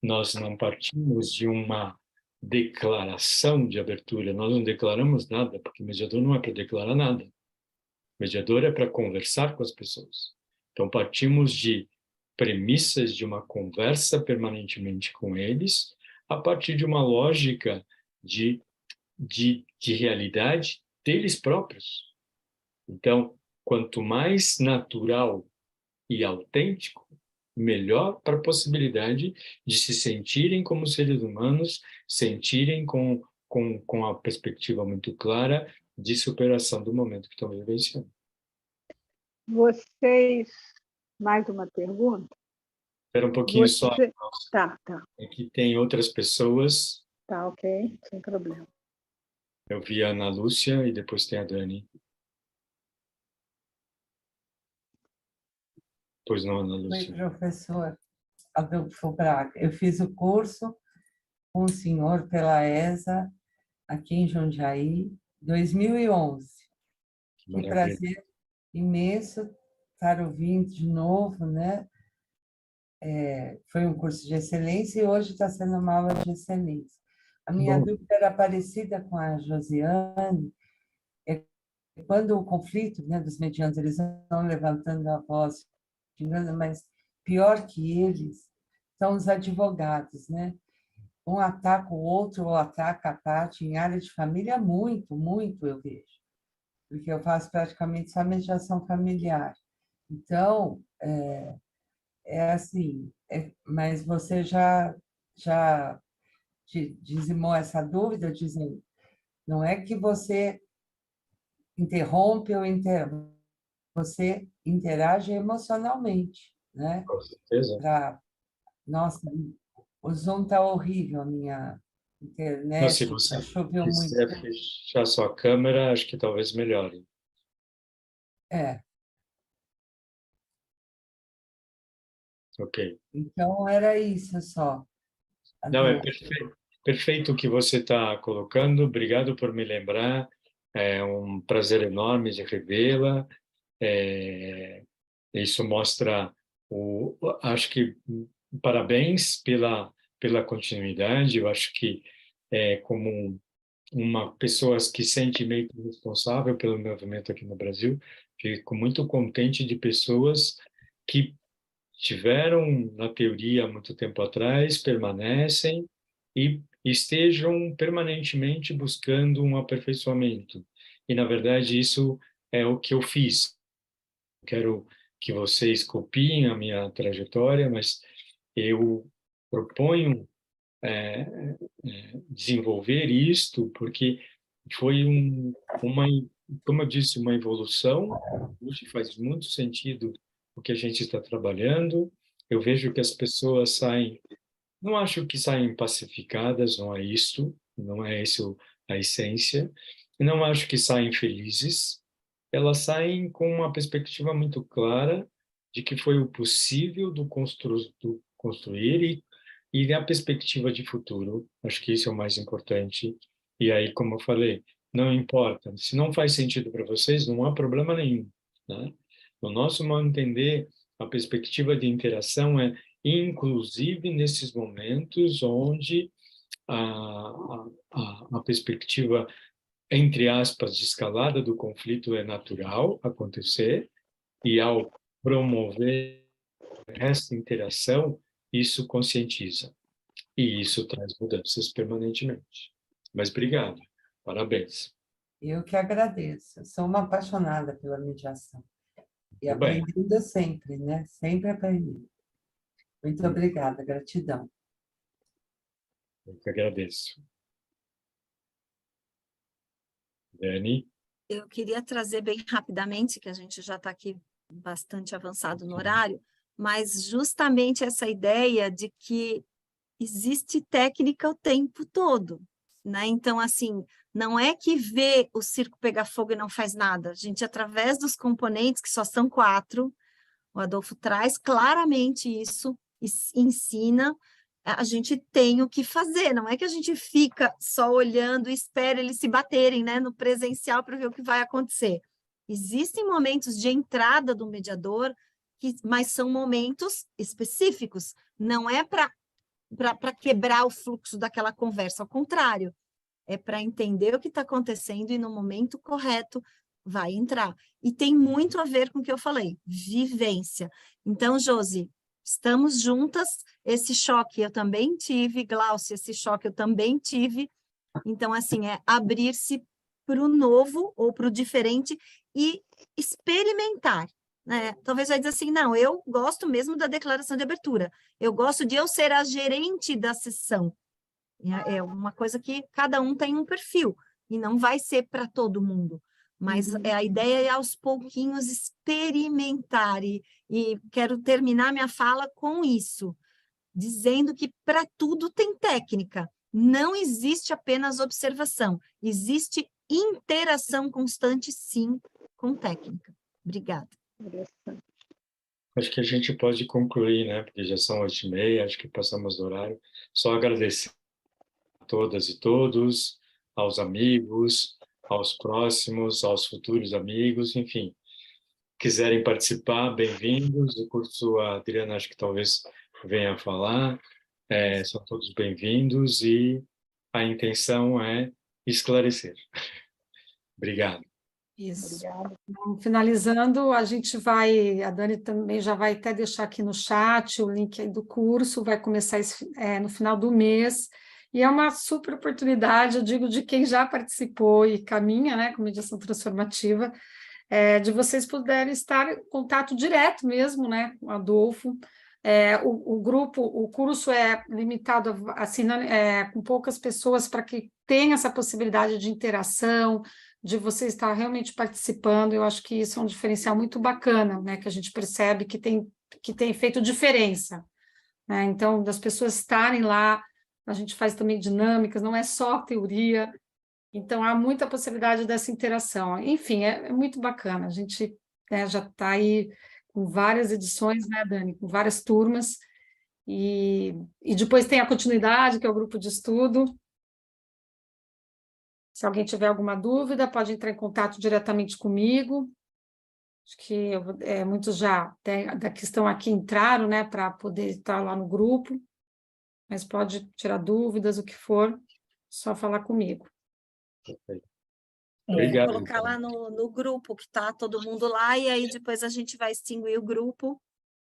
nós não partimos de uma declaração de abertura, nós não declaramos nada, porque mediador não é para declarar nada. Mediador é para conversar com as pessoas. Então, partimos de premissas de uma conversa permanentemente com eles, a partir de uma lógica de realidade deles próprios. Então, quanto mais natural e autêntico, melhor para a possibilidade de se sentirem como seres humanos, sentirem com a perspectiva muito clara de superação do momento que estão vivenciando. Vocês, mais uma pergunta? Espera um pouquinho só. Tá. É que tem outras pessoas. Tá, ok, sem problema. Eu vi a Ana Lúcia e depois tem a Dani. Pois não, Ana Lúcia. Oi, professor Adolfo Braga. Eu fiz o curso com o senhor pela ESA, aqui em Jundiaí, 2011. Que prazer imenso estar ouvindo de novo, né? Foi um curso de excelência e hoje está sendo uma aula de excelência. A minha dúvida era parecida com a Josiane. Quando o conflito, né, dos medianos, eles vão levantando a voz, mas pior que eles são os advogados, né? Um ataca o outro ou ataca a parte em área de família, muito, muito eu vejo, porque eu faço praticamente só mediação familiar. Então, assim, mas você já dizimou essa dúvida, dizendo, não é que você interrompe ou você interage emocionalmente, né? Com certeza. Nossa, o Zoom está horrível, a minha internet. Não, se você quiser fechar sua câmera, acho que talvez melhore. Ok. Então, era isso só. Não, é perfeito o que você está colocando. Obrigado por me lembrar. É um prazer enorme de revê-la. Isso mostra acho que parabéns pela continuidade. Eu acho que como uma pessoa que sente meio que responsável pelo movimento aqui no Brasil, fico muito contente de pessoas que tiveram na teoria há muito tempo atrás, permanecem e estejam permanentemente buscando um aperfeiçoamento. E, na verdade, isso é o que eu fiz. Quero que vocês copiem a minha trajetória, mas eu proponho desenvolver isto porque foi como eu disse, uma evolução. Hoje faz muito sentido o que a gente está trabalhando. Eu vejo que as pessoas saem, não acho que saem pacificadas, não é isso, não é esse a essência. Não acho que saem felizes, elas saem com uma perspectiva muito clara de que foi o possível do construir e a perspectiva de futuro. Acho que isso é o mais importante. E aí, como eu falei, não importa. Se não faz sentido para vocês, não há problema nenhum, né? No nosso modo de entender, a perspectiva de interação é, inclusive, nesses momentos onde a perspectiva, entre aspas, de escalada do conflito é natural acontecer, e ao promover essa interação, isso conscientiza. E isso traz mudanças permanentemente. Mas obrigado, parabéns. Eu que agradeço. Eu sou uma apaixonada pela mediação. E Muito bem. aprendendo sempre, né? Sempre aprendendo. Muito obrigada, gratidão. Eu que agradeço. Dani? Eu queria trazer bem rapidamente, que a gente já está aqui bastante avançado no horário, mas justamente essa ideia de que existe técnica o tempo todo, né? Então, assim, não é que vê o circo pegar fogo e não faz nada. A gente, através dos componentes, que só são 4, o Adolfo traz claramente isso, ensina, a gente tem o que fazer, não é que a gente fica só olhando e espera eles se baterem, né, no presencial para ver o que vai acontecer. Existem momentos de entrada do mediador, mas são momentos específicos, não é para quebrar o fluxo daquela conversa, ao contrário, é para entender o que está acontecendo e no momento correto vai entrar. E tem muito a ver com o que eu falei, vivência. Então, Josi, estamos juntas, esse choque eu também tive, Glaucia, esse choque eu também tive. Então, assim, é abrir-se para o novo ou para o diferente e experimentar. Né? Talvez vai dizer assim, não, eu gosto mesmo da declaração de abertura, eu gosto de eu ser a gerente da sessão. É uma coisa que cada um tem um perfil, e não vai ser para todo mundo. Mas a ideia é, aos pouquinhos, experimentar. E quero terminar minha fala com isso, dizendo que para tudo tem técnica. Não existe apenas observação. Existe interação constante, sim, com técnica. Obrigada. Acho que a gente pode concluir, né? Porque já são 8h30, acho que passamos do horário. Só agradecer a todas e todos, aos amigos, aos próximos, aos futuros amigos, enfim. Quiserem participar, bem-vindos. O curso, a Adriana, acho que talvez venha falar. São todos bem-vindos e a intenção é esclarecer. Obrigado. Isso. Então, finalizando, a Dani também já vai até deixar aqui no chat o link aí do curso, vai começar no final do mês, e é uma super oportunidade, eu digo, de quem já participou e caminha, né, com mediação transformativa, de vocês puderem estar em contato direto mesmo, né, com o Adolfo. O curso é limitado com poucas pessoas para que tenha essa possibilidade de interação, de você estar realmente participando. Eu acho que isso é um diferencial muito bacana, né, que a gente percebe que tem feito diferença, né? Então, das pessoas estarem lá, a gente faz também dinâmicas, não é só teoria, então há muita possibilidade dessa interação. Enfim, é muito bacana, a gente, né, já está aí com várias edições, né, Dani, com várias turmas, e depois tem a continuidade, que é o grupo de estudo. Se alguém tiver alguma dúvida, pode entrar em contato diretamente comigo. Acho que muitos da que estão aqui entraram, né, para poder estar lá no grupo, mas pode tirar dúvidas, o que for, só falar comigo. Obrigado. Colocar lá no grupo, que está todo mundo lá, e aí depois a gente vai extinguir o grupo.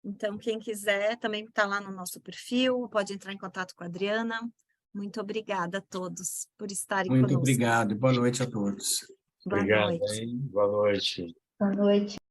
Então, quem quiser, também está lá no nosso perfil, pode entrar em contato com a Adriana. Muito obrigada a todos por estarem conosco. Muito obrigado. Boa noite a todos. Boa Obrigado, noite. hein? Boa noite. Boa noite.